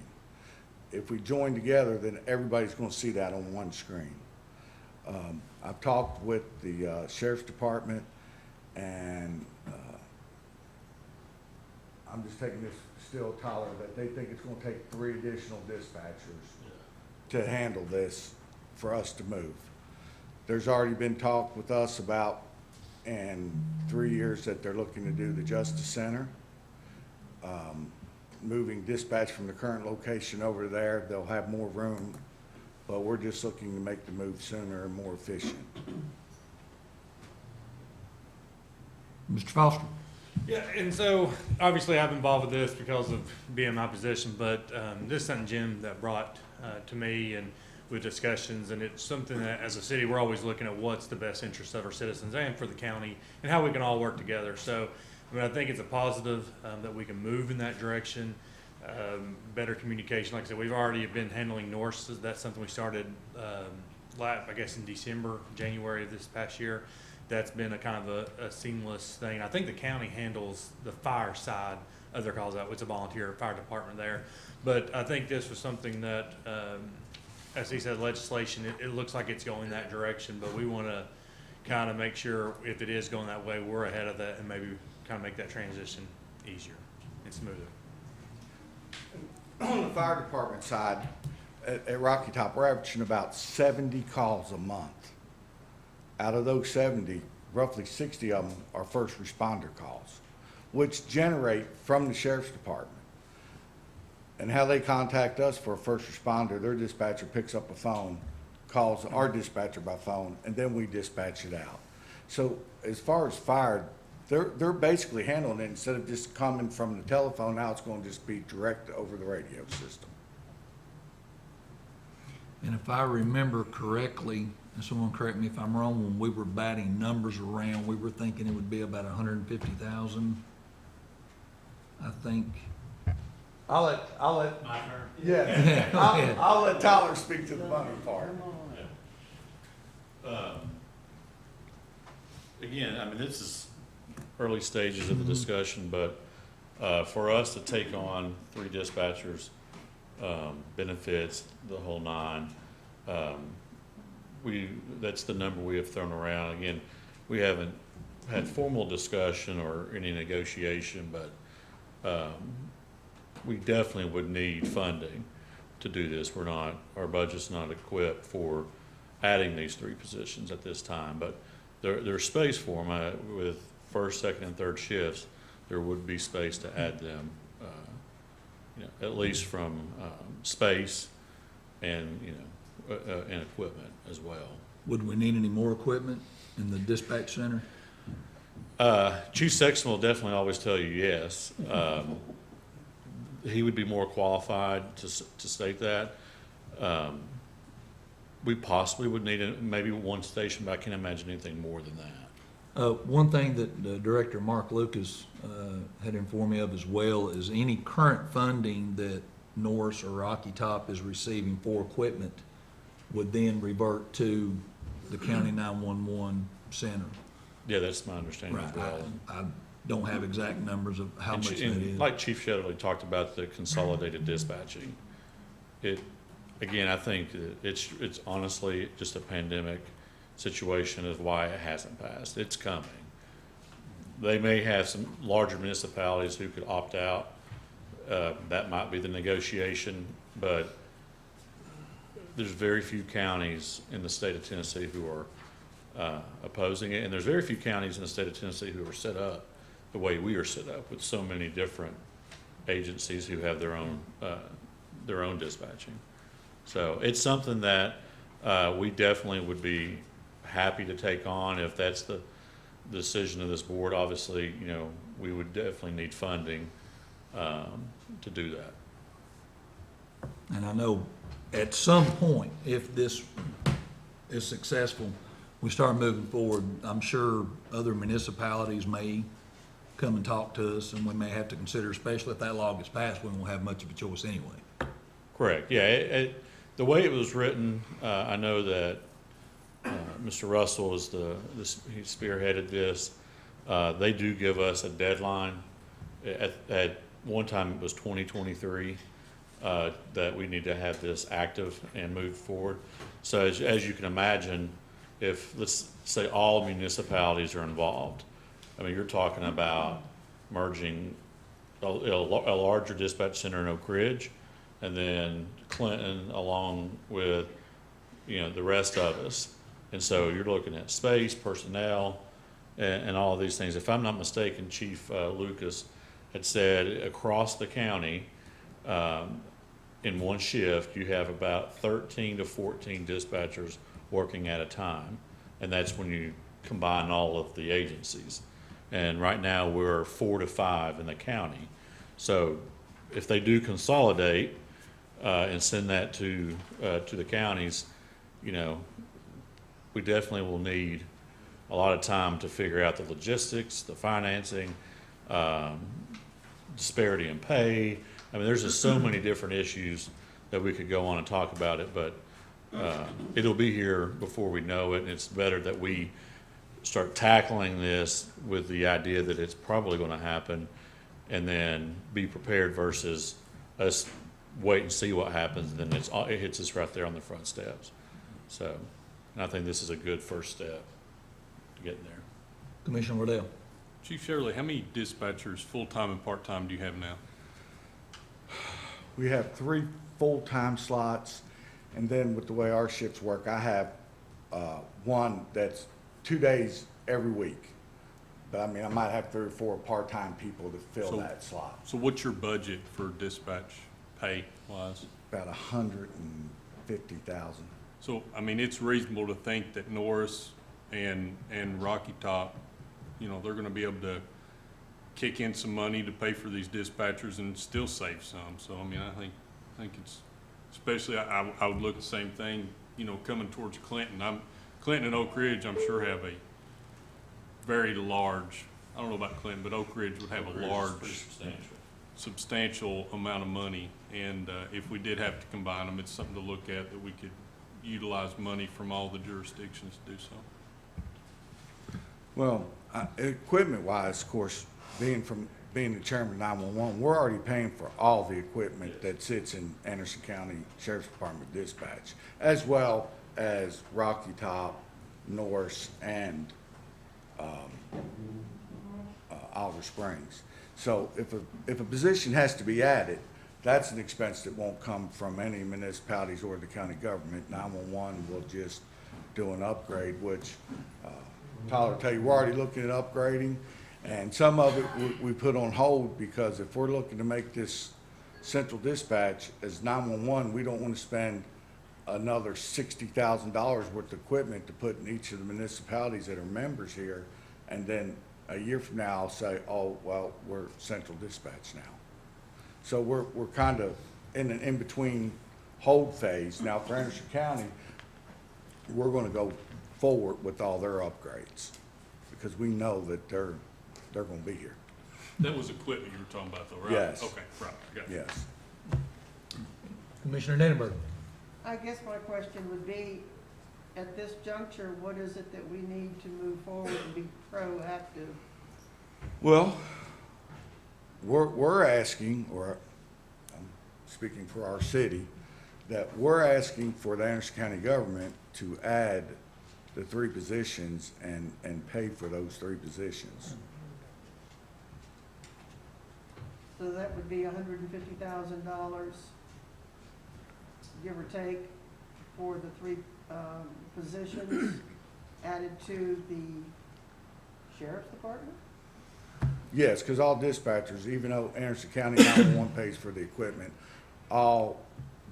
If we join together, then everybody's going to see that on one screen. I've talked with the Sheriff's Department, and I'm just taking this still, Tyler, that they think it's going to take 3 additional dispatchers to handle this for us to move. There's already been talk with us about in 3 years that they're looking to do the Justice Center. Moving dispatch from the current location over there, they'll have more room, but we're just looking to make the move sooner and more efficient. Mr. Foster? Yeah, and so obviously I'm involved with this because of being in my position, but this is something Jim that brought to me and with discussions, and it's something that as a city we're always looking at what's the best interest of our citizens and for the county and how we can all work together. So I mean, I think it's a positive that we can move in that direction. Better communication, like I said, we've already been handling Norse. That's something we started I guess in December, January of this past year. That's been a kind of a seamless thing. I think the county handles the fire side of their calls out. It's a volunteer fire department there. But I think this was something that, as he said, legislation, it looks like it's going that direction, but we want to kind of make sure if it is going that way, we're ahead of that and maybe kind of make that transition easier and smoother. On the fire department side, at Rocky Top, we're averaging about 70 calls a month. Out of those 70, roughly 60 of them are first responder calls, which generate from the Sheriff's Department. And how they contact us for a first responder, their dispatcher picks up a phone, calls our dispatcher by phone, and then we dispatch it out. So as far as fire, they're basically handling it. Instead of just coming from the telephone, now it's going to just be direct over the radio system. And if I remember correctly, and someone correct me if I'm wrong, when we were batting numbers around, we were thinking it would be about 150,000, I think. I'll let. My turn. Yeah. Go ahead. I'll let Tyler speak to the money part. again, I mean, this is early stages of the discussion, but for us to take on 3 dispatchers, benefits, the whole 9, that's the number we have thrown around. Again, we haven't had formal discussion or any negotiation, but we definitely would need funding to do this. Our budget's not equipped for adding these 3 positions at this time, but there's space for them. With first, second, and third shifts, there would be space to add them, at least from space and, and equipment as well. Would we need any more equipment in the dispatch center? Chief Sexton will definitely always tell you yes. He would be more qualified to state that. We possibly would need maybe 1 station, but I can't imagine anything more than that. One thing that Director Mark Lucas had informed me of as well is any current funding that Norris or Rocky Top is receiving for equipment would then revert to the County 911 Center. Yeah, that's my understanding as well. I don't have exact numbers of how much that is. Like Chief Shetterly talked about the consolidated dispatching. Again, I think it's honestly just a pandemic situation is why it hasn't passed. It's coming. They may have some larger municipalities who could opt out. That might be the negotiation, but there's very few counties in the state of Tennessee who are opposing it, and there's very few counties in the state of Tennessee who are set up the way we are set up, with so many different agencies who have their own dispatching. So it's something that we definitely would be happy to take on if that's the decision of this board. Obviously, we would definitely need funding to do that. And I know at some point, if this is successful, we start moving forward, I'm sure other municipalities may come and talk to us, and we may have to consider, especially if that law gets passed, we won't have much of a choice anyway. Correct. Yeah. The way it was written, I know that Mr. Russell is he spearheaded this. They do give us a deadline. At one time, it was 2023 that we need to have this active and move forward. So as you can imagine, if let's say all municipalities are involved, I mean, you're talking about merging a larger dispatch center in Oak Ridge, and then Clinton along with, the rest of us. And so you're looking at space, personnel, and all of these things. If I'm not mistaken, Chief Lucas had said across the county, in one shift, you have about 13 to 14 dispatchers working at a time. And that's when you combine all of the agencies. And right now, we're 4 to 5 in the county. So if they do consolidate and send that to the counties, we definitely will need a lot of time to figure out the logistics, the financing, disparity in pay. I mean, there's just so many different issues that we could go on and talk about it, but it'll be here before we know it, and it's better that we start tackling this with the idea that it's probably going to happen, and then be prepared versus us wait and see what happens, and then it hits us right there on the front steps. So, and I think this is a good first step to getting there. Commissioner Waddell. Chief Shetterly, how many dispatchers, full-time and part-time, do you have now? We have 3 full-time slots, and then with the way our shifts work, I have one that's 2 days every week. But I mean, I might have 3 or 4 part-time people to fill that slot. So what's your budget for dispatch pay-wise? About $150,000. So, I mean, it's reasonable to think that Norris and Rocky Top, they're gonna be able to kick in some money to pay for these dispatchers and still save some. So, I mean, I think it's, especially, I would look at the same thing, coming towards Clinton. Clinton and Oak Ridge, I'm sure, have a very large, I don't know about Clinton, but Oak Ridge would have a large, substantial amount of money. And if we did have to combine them, it's something to look at, that we could utilize money from all the jurisdictions to do so. Well, equipment-wise, of course, being the chairman of 911, we're already paying for all the equipment that sits in Anderson County Sheriff's Department dispatch, as well as Rocky Top, Norris, and Oliver Springs. So if a position has to be added, that's an expense that won't come from any municipalities or the county government. 911 will just do an upgrade, which Tyler will tell you, we're already looking at upgrading, and some of it we put on hold because if we're looking to make this central dispatch as 911, we don't want to spend another $60,000 worth of equipment to put in each of the municipalities that are members here, and then a year from now I'll say, oh, well, we're central dispatch now. So we're kind of in an in-between hold phase. Now for Anderson County, we're going to go forward with all their upgrades because we know that they're going to be here. That was equipment you were talking about though, right? Yes. Okay, right, I got you. Yes. Commissioner Denenberg. I guess my question would be, at this juncture, what is it that we need to move forward and be proactive? Well, we're asking, or I'm speaking for our city, that we're asking for the Anderson County government to add the 3 positions and pay for those 3 positions. So that would be $150,000, give or take, for the 3 positions added to the sheriff's department? Yes, because all dispatchers, even though Anderson County 911 pays for the equipment, all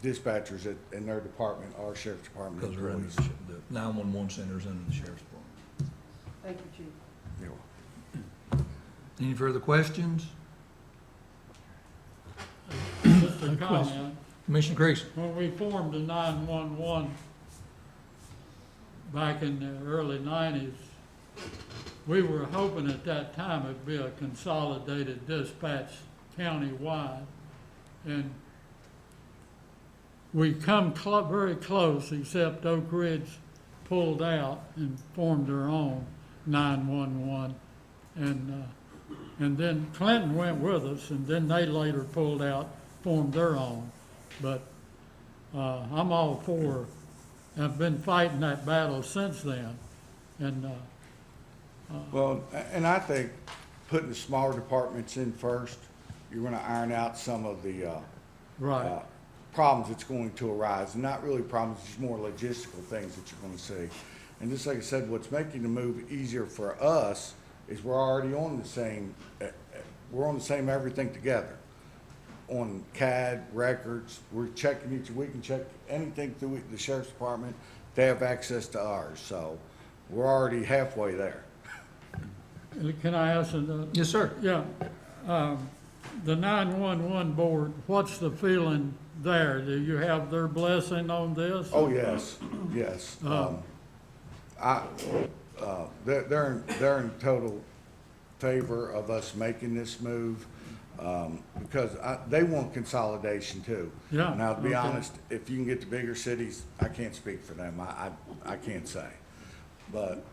dispatchers in their department are sheriff's department Because they're under employees. the 911 center's under the sheriff's department. Thank you, Chief. You're welcome. Any further questions? Just a comment. Commissioner Creasy. When we formed the 911 back in the early 90s, we were hoping at that time it'd be a consolidated dispatch countywide. And we come very close, except Oak Ridge pulled out and formed their own 911. And then Clinton went with us, and then they later pulled out, formed their own. But I'm all for, I've been fighting that battle since then. And Well, and I think putting the smaller departments in first, you're going to iron out some of the right. problems that's going to arise. And not really problems, just more logistical things that you're going to see. And just like I said, what's making the move easier for us is we're already on the same, we're on the same everything together. On CAD, records, we're checking each, we can check anything through the sheriff's department. They have access to ours, so we're already halfway there. Can I ask? Yes, sir. Yeah. The 911 board, what's the feeling there? Do you have their blessing on this? Oh, yes, yes. They're in total favor of us making this move, because they want consolidation too. Yeah, Now, to be okay. honest, if you can get to bigger cities, I can't speak for them. I can't say. But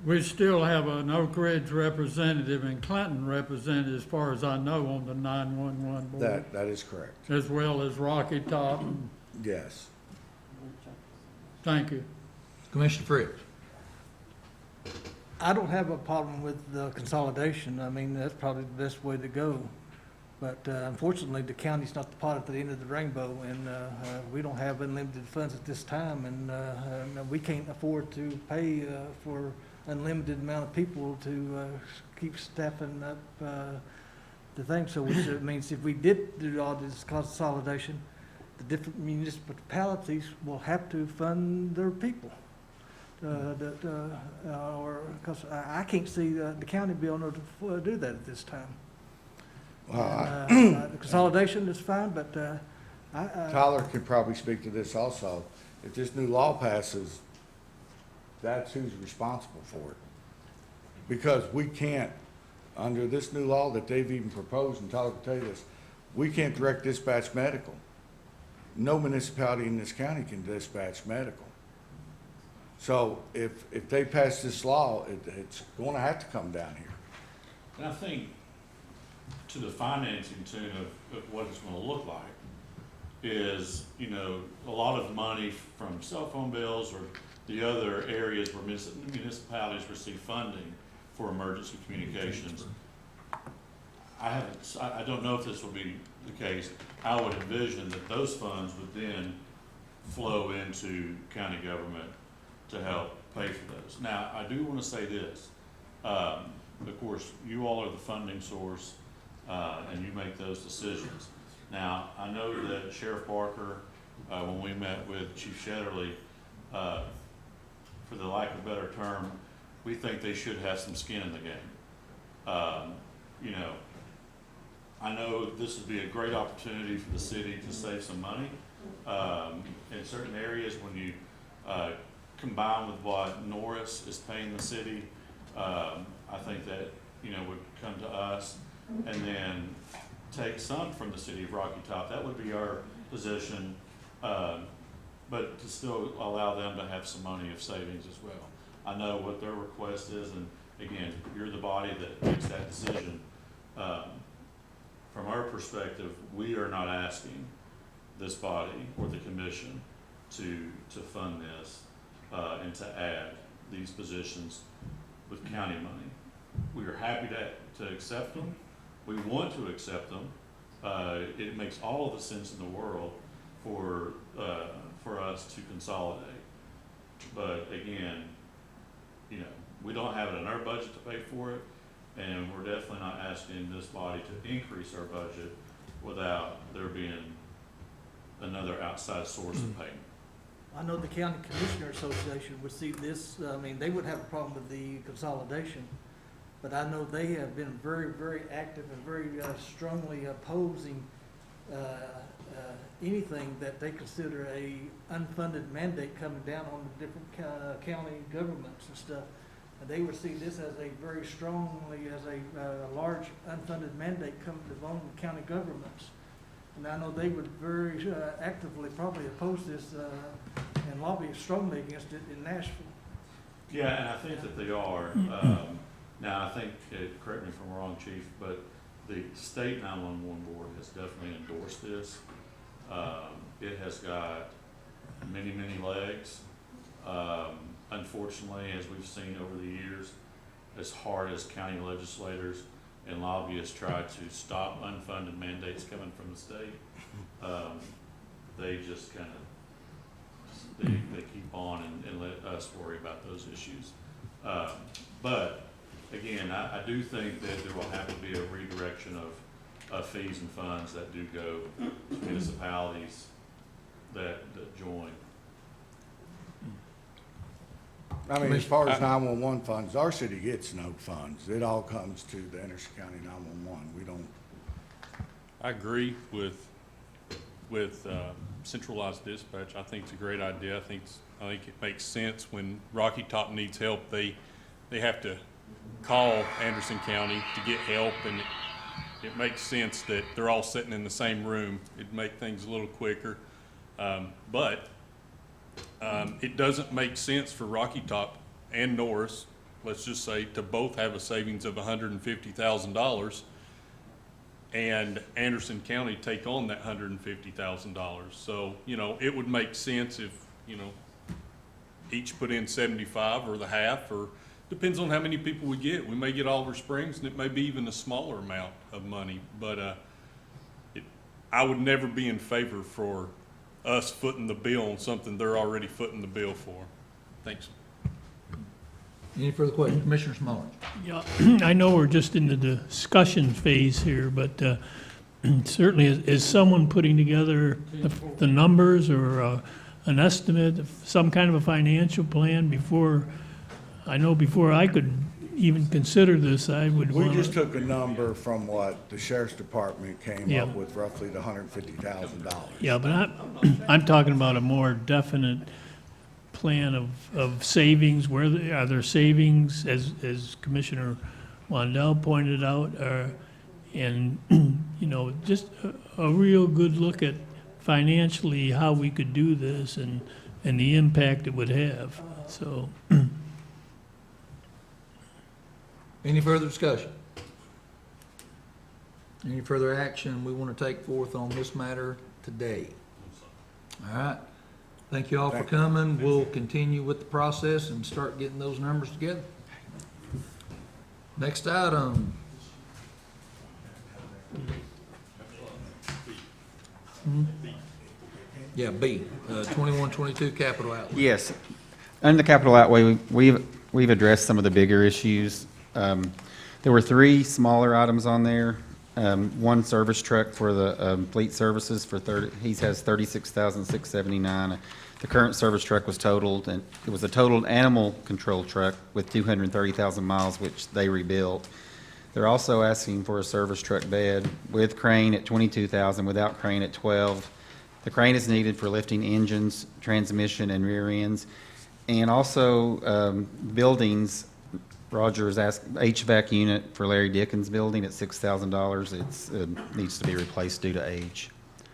We still have an Oak Ridge representative and Clinton representative, as far as I know, on the 911 board, that is correct. as well as Rocky Top. Yes. Thank you. Commissioner Fritz. I don't have a problem with the consolidation. I mean, that's probably the best way to go. But unfortunately, the county's not the pot at the end of the rainbow, and we don't have unlimited funds at this time, and we can't afford to pay for unlimited amount of people to keep staffing up the thing. So which means if we did do all this consolidation, the different municipalities will have to fund their people. Because I can't see the county being able to do that at this time. The consolidation is fine, but Tyler could probably speak to this also. If this new law passes, that's who's responsible for it. Because we can't, under this new law that they've even proposed, and Tyler can tell you this, we can't direct dispatch medical. No municipality in this county can dispatch medical. So if they pass this law, it's gonna have to come down here. And I think to the financing too of what it's gonna look like is, you know, a lot of money from cell phone bills or the other areas where municipalities receive funding for emergency communications. I don't know if this will be the case. I would envision that those funds would then flow into county government to help pay for those. Now, I do want to say this. Of course, you all are the funding source, and you make those decisions. Now, I know that Sheriff Barker, when we met with Chief Shetterly, for the lack of a better term, we think they should have some skin in the game. You know, I know this would be a great opportunity for the city to save some money. In certain areas, when you combine with what Norris is paying the city, I think that, you know, would come to us and then take some from the city of Rocky Top. That would be our position, but to still allow them to have some money of savings as well. I know what their request is, and again, you're the body that makes that decision. From our perspective, we are not asking this body or the commission to fund this and to add these positions with county money. We are happy to accept them. We want to accept them. It makes all of the sense in the world for us to consolidate. But again, you know, we don't have it in our budget to pay for it, and we're definitely not asking this body to increase our budget without there being another outside source of payment. I know the County Commissioner Association would see this, I mean, they would have a problem with the consolidation, but I know they have been very, very active and very strongly opposing anything that they consider a unfunded mandate coming down on the different county governments and stuff. And they would see this as a very strongly, as a large unfunded mandate coming on the county governments. And I know they would very actively probably oppose this and lobby strongly against it in Nashville. Yeah, and I think that they are. Now, I think, correct me if I'm wrong, Chief, but the state 911 board has definitely endorsed this. It has got many, many legs. Unfortunately, as we've seen over the years, as hard as county legislators and lobbyists try to stop unfunded mandates coming from the state, they just kind of, they keep on and let us worry about those issues. But again, I do think that there will have to be a redirection of fees and funds that do go to municipalities that join. I mean, as far as 911 funds, our city gets no funds. It all comes to the Anderson County 911. We don't. I agree with centralized dispatch. I think it's a great idea. I think it makes sense when Rocky Top needs help. They have to call Anderson County to get help, and it makes sense that they're all sitting in the same room. It'd make things a little quicker, but it doesn't make sense for Rocky Top and Norris, let's just say, to both have a savings of $150,000 and Anderson County take on that $150,000. So, you know, it would make sense if, you know, each put in 75 or the half, or depends on how many people we get. We may get Oliver Springs, and it may be even a smaller amount of money, but I would never be in favor for us footing the bill on something they're already footing the bill for. Thanks. Any further questions? Commissioner Smalley? Yeah, I know we're just in the discussion phase here, but certainly is someone putting together the numbers or an estimate, some kind of a financial plan before I could even consider this, I would We want just took a number from what the sheriff's department came up with, roughly the $150,000. Yeah, but I'm talking about a more definite plan of savings. Where are there savings, as Commissioner Wandell pointed out, and you know, just a real good look at financially how we could do this and the impact it would have. So, Any further discussion? Any further action we want to take forth on this matter today? All right. Thank you all for coming. We'll continue with the process and start getting those numbers together. Next item. Yeah, B, 2122 capital outlay. Yes. Under the capital outlay, we've addressed some of the bigger issues. There were 3 smaller items on there. One service truck for the fleet services for he has $36,679. The current service truck was totaled, and it was a totaled animal control truck with 230,000 miles, which they rebuilt. They're also asking for a service truck bed with crane at 22,000, without crane at 12. The crane is needed for lifting engines, transmission, and rear ends. And also, buildings, Roger has asked HVAC unit for Larry Dickens building at $6,000. It's, needs to be replaced due to age.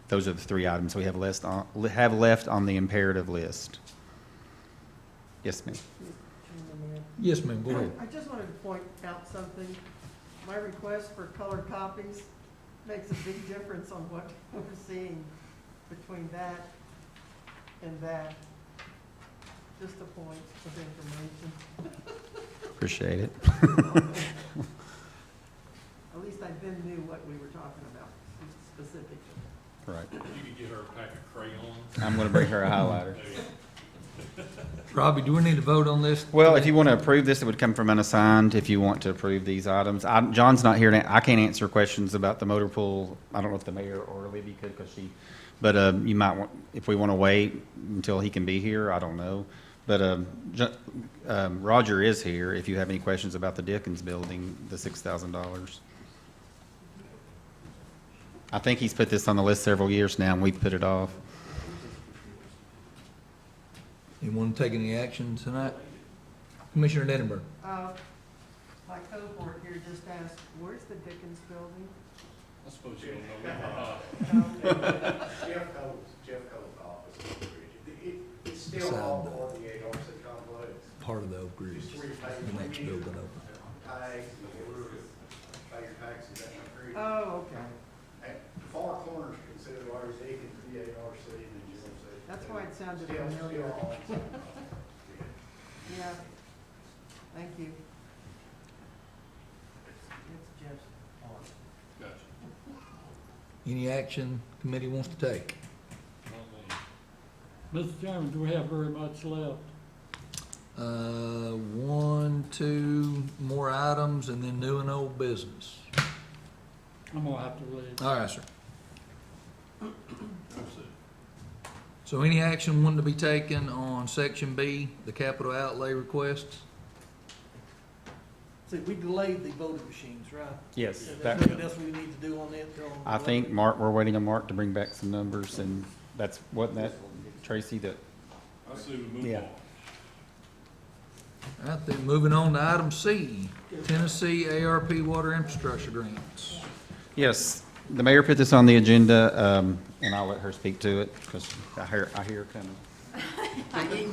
Those are the 3 items we have left on the imperative list. Yes, ma'am. Yes, ma'am, go ahead. I just wanted to point out something. My request for colored copies makes a big difference on what we're seeing between that and that. Just a point of information. Appreciate it. At least I then knew what we were talking about specifically. Right. You could get her a pack of crayons. I'm going to bring her a highlighter. Robbie, do we need to vote on this? Well, if you want to approve this, it would come from unassigned if you want to approve these items. John's not here, I can't answer questions about the motor pool. I don't know if the mayor or Libby could, because but you might want, if we want to wait until he can be here, I don't know. But Roger is here if you have any questions about the Dickens building, the $6,000. I think he's put this on the list several years now, and we've put it off. You want to take any action tonight? Commissioner Denenberg. My cohort here just asked, where's the Dickens building? I suppose you don't know. Jeff Cole's office. It's still all part of the ARC complex. Part of the Oak Ridge, the next building over. Tags, pay your taxes, that's free. Oh, okay. The far corner is considered RZ, and VARC, and then GLC. That's why it sounded Still familiar. all the same. Yeah. Thank you. It's Jeff's part. Gotcha. Any action committee wants to take? Mr. Chairman, do we have very much left? 1, 2 more items, and then new and old business. I'm gonna have to leave. All right, sir. So any action wanting to be taken on section B, the capital outlay requests? See, we delayed the voting machines, right? Yes. There's nothing else we need to do on it? I think we're waiting on Mark to bring back some numbers, and that's what Tracy, that, I say we move Yeah. on. All right, then, moving on to item C, Tennessee ARP water infrastructure grants. yes, the mayor put this on the agenda, and I'll let her speak to it, because I hear her coming.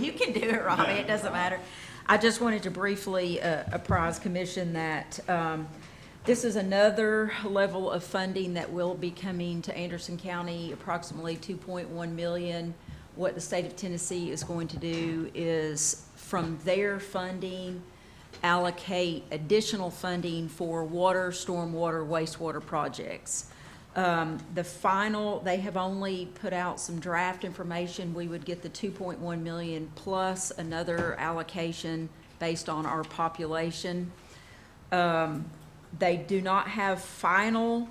You can do it, Robbie, it doesn't matter. I just wanted to briefly apprise Commission that this is another level of funding that will be coming to Anderson County, approximately $2.1 million. What the state of Tennessee is going to do is, from their funding, allocate additional funding for water, stormwater, wastewater projects. They have only put out some draft information. We would get the 2.1 million plus another allocation based on our population. They do not have final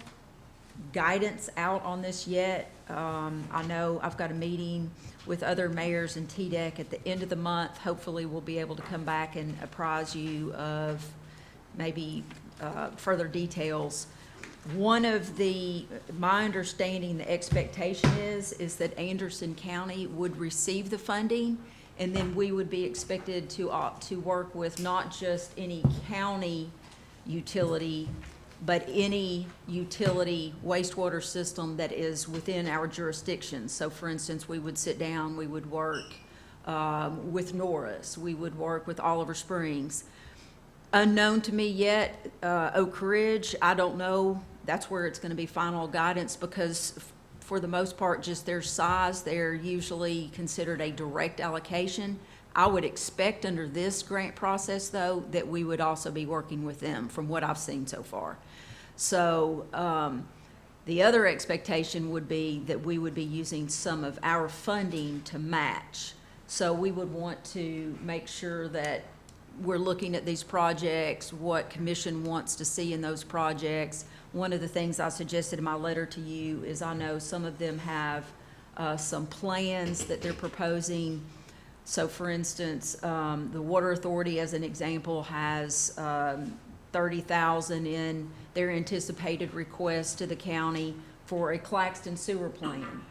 guidance out on this yet. I know I've got a meeting with other mayors and TDEC at the end of the month. Hopefully we'll be able to come back and apprise you of maybe further details. My understanding, the expectation is that Anderson County would receive the funding, and then we would be expected to work with not just any county utility, but any utility wastewater system that is within our jurisdiction. So for instance, we would sit down, we would work with Norris. We would work with Oliver Springs. Unknown to me yet, Oak Ridge, I don't know. That's where it's going to be final guidance because for the most part, just their size, they're usually considered a direct allocation. I would expect under this grant process, though, that we would also be working with them from what I've seen so far. So the other expectation would be that we would be using some of our funding to match. So we would want to make sure that we're looking at these projects, what commission wants to see in those projects. One of the things I suggested in my letter to you is I know some of them have some plans that they're proposing. So for instance, the Water Authority, as an example, has $30,000 in their anticipated request to the county for a Claxton sewer plan.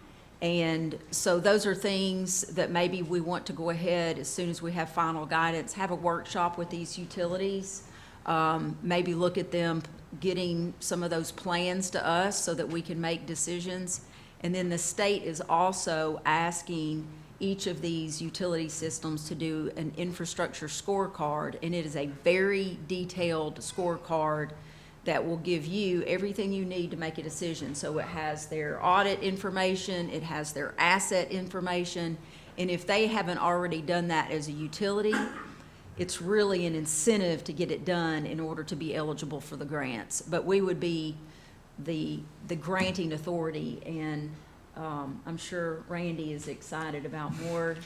And so those are things that maybe we want to go ahead, as soon as we have final guidance, have a workshop with these utilities, maybe look at them getting some of those plans to us so that we can make decisions. And then the state is also asking each of these utility systems to do an infrastructure scorecard, and it is a very detailed scorecard that will give you everything you need to make a decision. So it has their audit information, it has their asset information, and if they haven't already done that as a utility, it's really an incentive to get it done in order to be eligible for the grants. But we would be the granting authority, and I'm sure Randy is excited about more.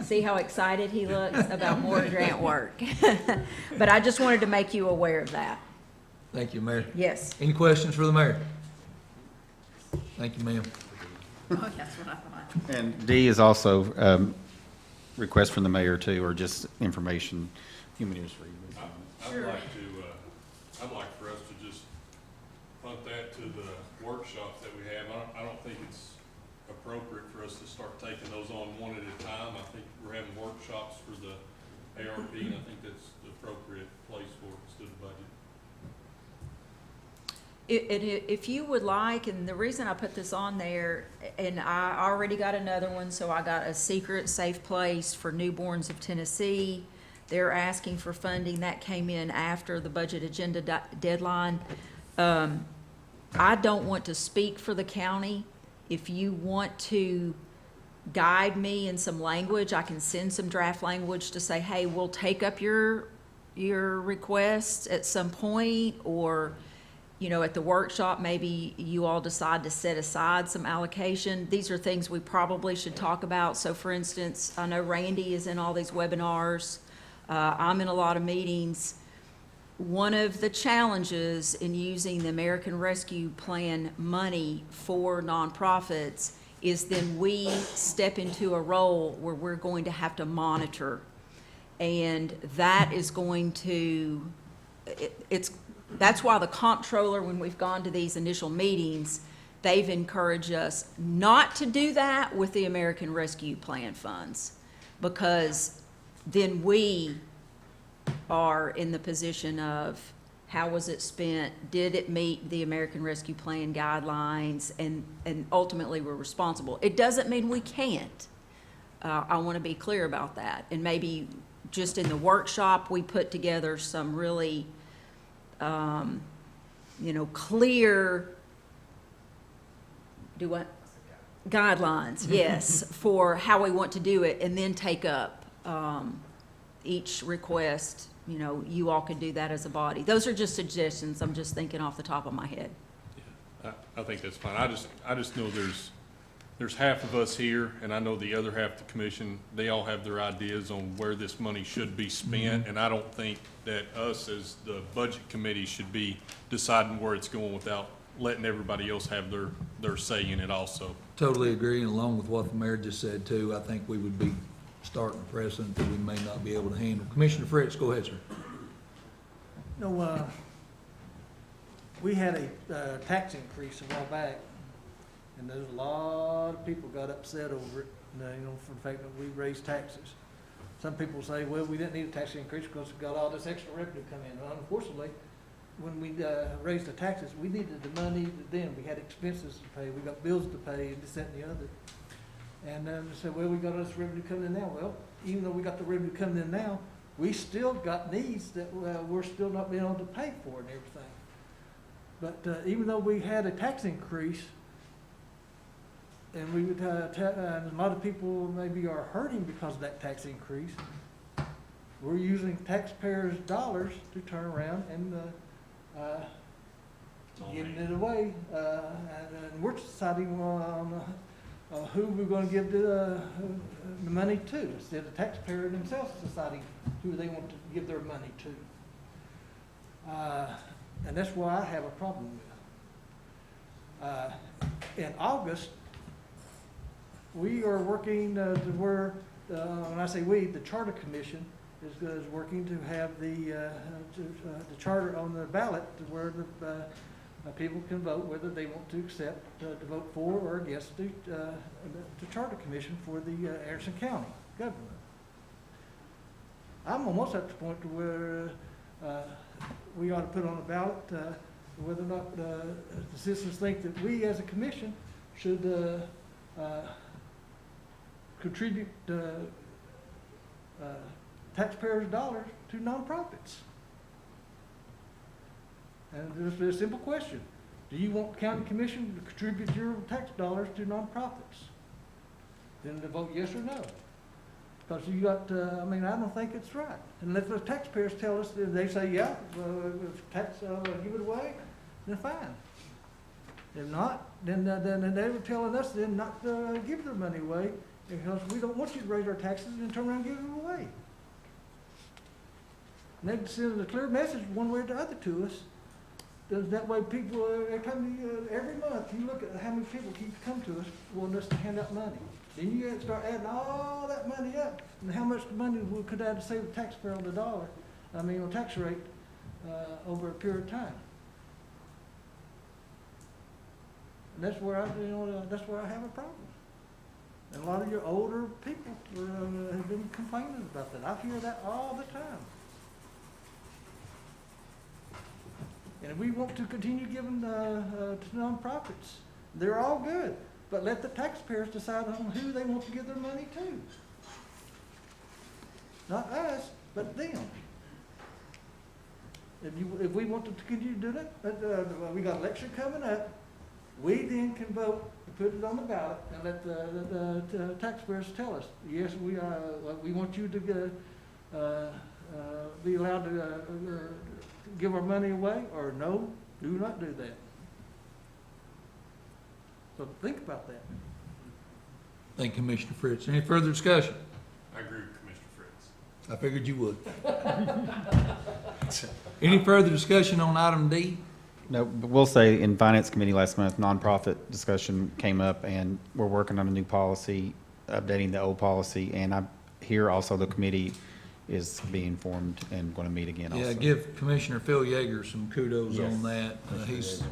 See how excited he looks about more grant work. But I just wanted to make you aware of that. Thank you, Mayor. Yes. Any questions for the mayor? Thank you, ma'am. Oh, that's what I thought. And D is also request from the mayor too, or just information, human use for you. I'd like for us to just punt that to the workshops that we have. I don't think it's appropriate for us to start taking those on one at a time. I think we're having workshops for the ARP, and I think that's the appropriate place for it instead of budget. If you would like, and the reason I put this on there, and I already got another one, so I got a secret safe place for newborns of Tennessee. They're asking for funding. That came in after the budget agenda deadline. I don't want to speak for the county. If you want to guide me in some language, I can send some draft language to say, hey, we'll take up your requests at some point, or you know, at the workshop, maybe you all decide to set aside some allocation. These are things we probably should talk about. So for instance, I know Randy is in all these webinars. I'm in a lot of meetings. One of the challenges in using the American Rescue Plan money for nonprofits is then we step into a role where we're going to have to monitor. And that is going to, that's why the comptroller, when we've gone to these initial meetings, they've encouraged us not to do that with the American Rescue Plan funds, because then we are in the position of how was it spent, did it meet the American Rescue Plan guidelines, and ultimately we're responsible. It doesn't mean we can't. I want to be clear about that. And maybe just in the workshop, we put together some really clear, guidelines, yes, for how we want to do it, and then take up each request. You know, you all could do that as a body. Those are just suggestions. I'm just thinking off the top of my head. I think that's fine. I just know there's half of us here, and I know the other half of the commission, they all have their ideas on where this money should be spent, and I don't think that us as the budget committee should be deciding where it's going without letting everybody else have their say in it also. Totally agree, and along with what the mayor just said too, I think we would be starting a precedent that we may not be able to handle. Commissioner Fritz, go ahead, sir. No, we had a tax increase a while back, and there's a lot of people got upset over it, for the fact that we raised taxes. Some people say, well, we didn't need a tax increase because we got all this extra revenue come in. Well, unfortunately, when we raised the taxes, we needed the money then. We had expenses to pay, we got bills to pay, and this, that, and the other. And then they said, well, we got this revenue coming in now. Well, even though we got the revenue coming in now, we still got needs that we're still not being able to pay for and everything. But even though we had a tax increase, and we would, a lot of people maybe are hurting because of that tax increase, we're using taxpayers' dollars to turn around and giving it away. And we're deciding on who we're going to give the money to, instead of the taxpayer themselves deciding who they want to give their money to. And that's why I have a problem with. In August, we are working to where, when I say we, the Charter Commission is working to have the charter on the ballot to where the people can vote whether they want to accept, to vote for or against the Charter Commission for the Anderson County government. I'm almost at the point to where we ought to put on the ballot whether or not the citizens think that we as a commission should contribute taxpayers' dollars to nonprofits. And there's a simple question. Do you want the county commission to contribute your tax dollars to nonprofits? Then to vote yes or no. Because you got, I mean, I don't think it's right. And if the taxpayers tell us, they say, yeah, tax, give it away, then fine. If not, then they were telling us then not to give their money away because we don't want you to raise our taxes and turn around and give them away. And they send a clear message one way or the other to us. That way people, every month, you look at how many people keep coming to us wanting us to hand out money. Then you start adding all that money up, and how much money we could add to save the taxpayer on the dollar, on tax rate, over a period of time. And that's where that's where I have a problem. And a lot of your older people have been complaining about that. I hear that all the time. And if we want to continue giving to nonprofits, they're all good. But let the taxpayers decide on who they want to give their money to. Not us, but them. If we want to continue doing it, we got an election coming up, we then can vote to put it on the ballot and let the taxpayers tell us, yes, we want you to be allowed to give our money away, or no, do not do that. So think about that. Thank you, Commissioner Fritz. Any further discussion? I agree with Commissioner Fritz. I figured you would. Any further discussion on item D? No, but we'll say in Finance Committee last month, nonprofit discussion came up, and we're working on a new policy, updating the old policy, and I hear also the committee is being formed and going to meet again also. Yeah, give Commissioner Phil Yeager some kudos Yes. on that. He's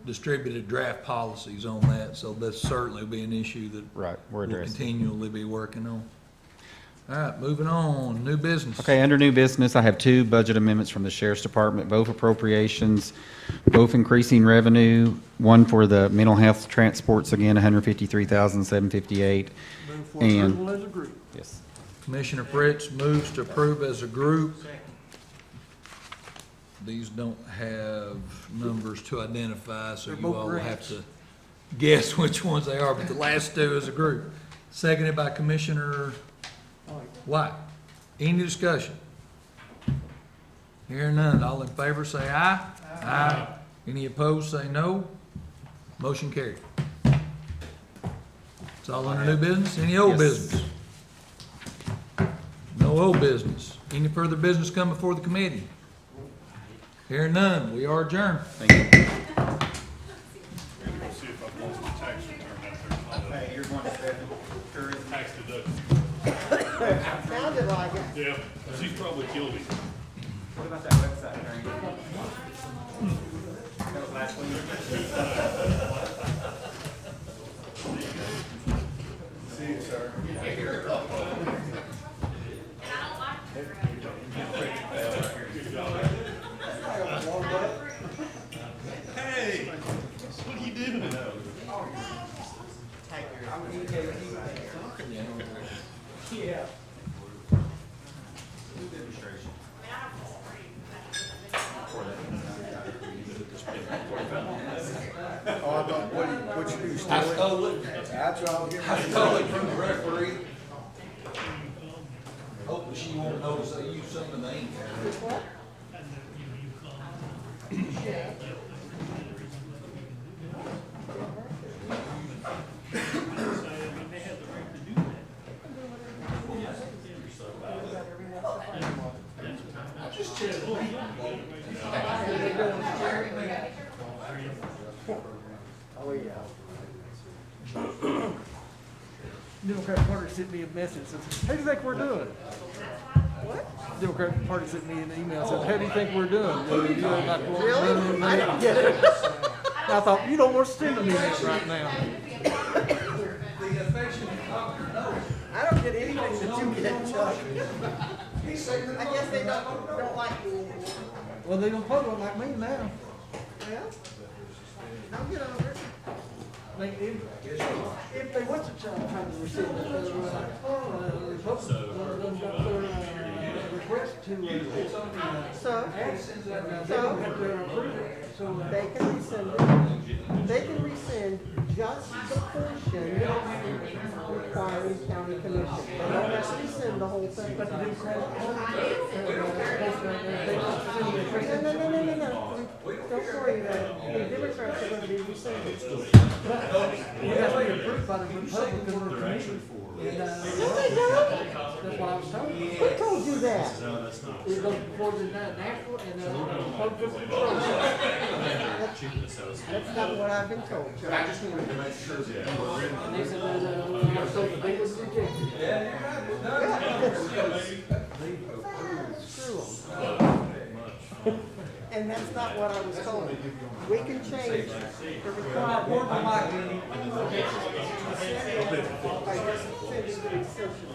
distributed draft policies on that, so that's certainly be an issue that Right, we're we'll addressing. continually be working on. All right, moving on, new business. Okay, under new business, I have two budget amendments from the Sheriff's Department, both appropriations, both increasing revenue, one for the mental health transports, again, $153,758. Move for And- approval as a group. Yes. Commissioner Fritz moves to approve as a group. These don't have numbers to identify, so They're you both all will have grants. to guess which ones they are, but the last two as a group. Seconded by Commissioner White. Any discussion? Hearing none, all in favor say aye. Aye. Any opposed, say no. Motion carried. It's all under new business. Any old Yes. business? No old business. Any further business come before the committee? Hearing none, we are adjourned. Thank you. We're gonna see if I've lost the tax return out there. Hey, you're going to Tax deduction. Sounded like it. Yeah, she's probably killed me. What about that website, Ernie? That was last week. See you, sir. Hey, what are you doing? Oh, I thought, what you do, steal it? stole it. That's what I was getting I ready to stole say. it from the referee. Hopefully she won't notice I used some of the ink. Oh, yeah. Democrat Party sent me a message, says, how do you think we're doing? What? Democrat Party sent me an email, said, how do you think we're doing? Really? I didn't get it. I thought, you don't want to send an email right now. The affectionate doctor knows. I don't get anything that you get, Chuck. I guess they don't like you anymore. Well, they don't put one like me now. Well, don't get over it. Like, if they want to try to rescind it, request to, So, they don't have to approve it, so. they can rescind it. They can rescind just the portion requiring county commission. They don't have to rescind the whole thing. But the Democrats, No. Don't worry about it. The Democrats are gonna be rescinded. it has to be approved by the Republicans or commission. And, that's what I was told. Who told you that? It goes before the national and, Republican. That's not what I've been told, Chuck. I just wanted to make sure that. And they said, so the bill was rejected. Screw 'em. And that's not what I was told. We can change the requirement by just sending the rescission.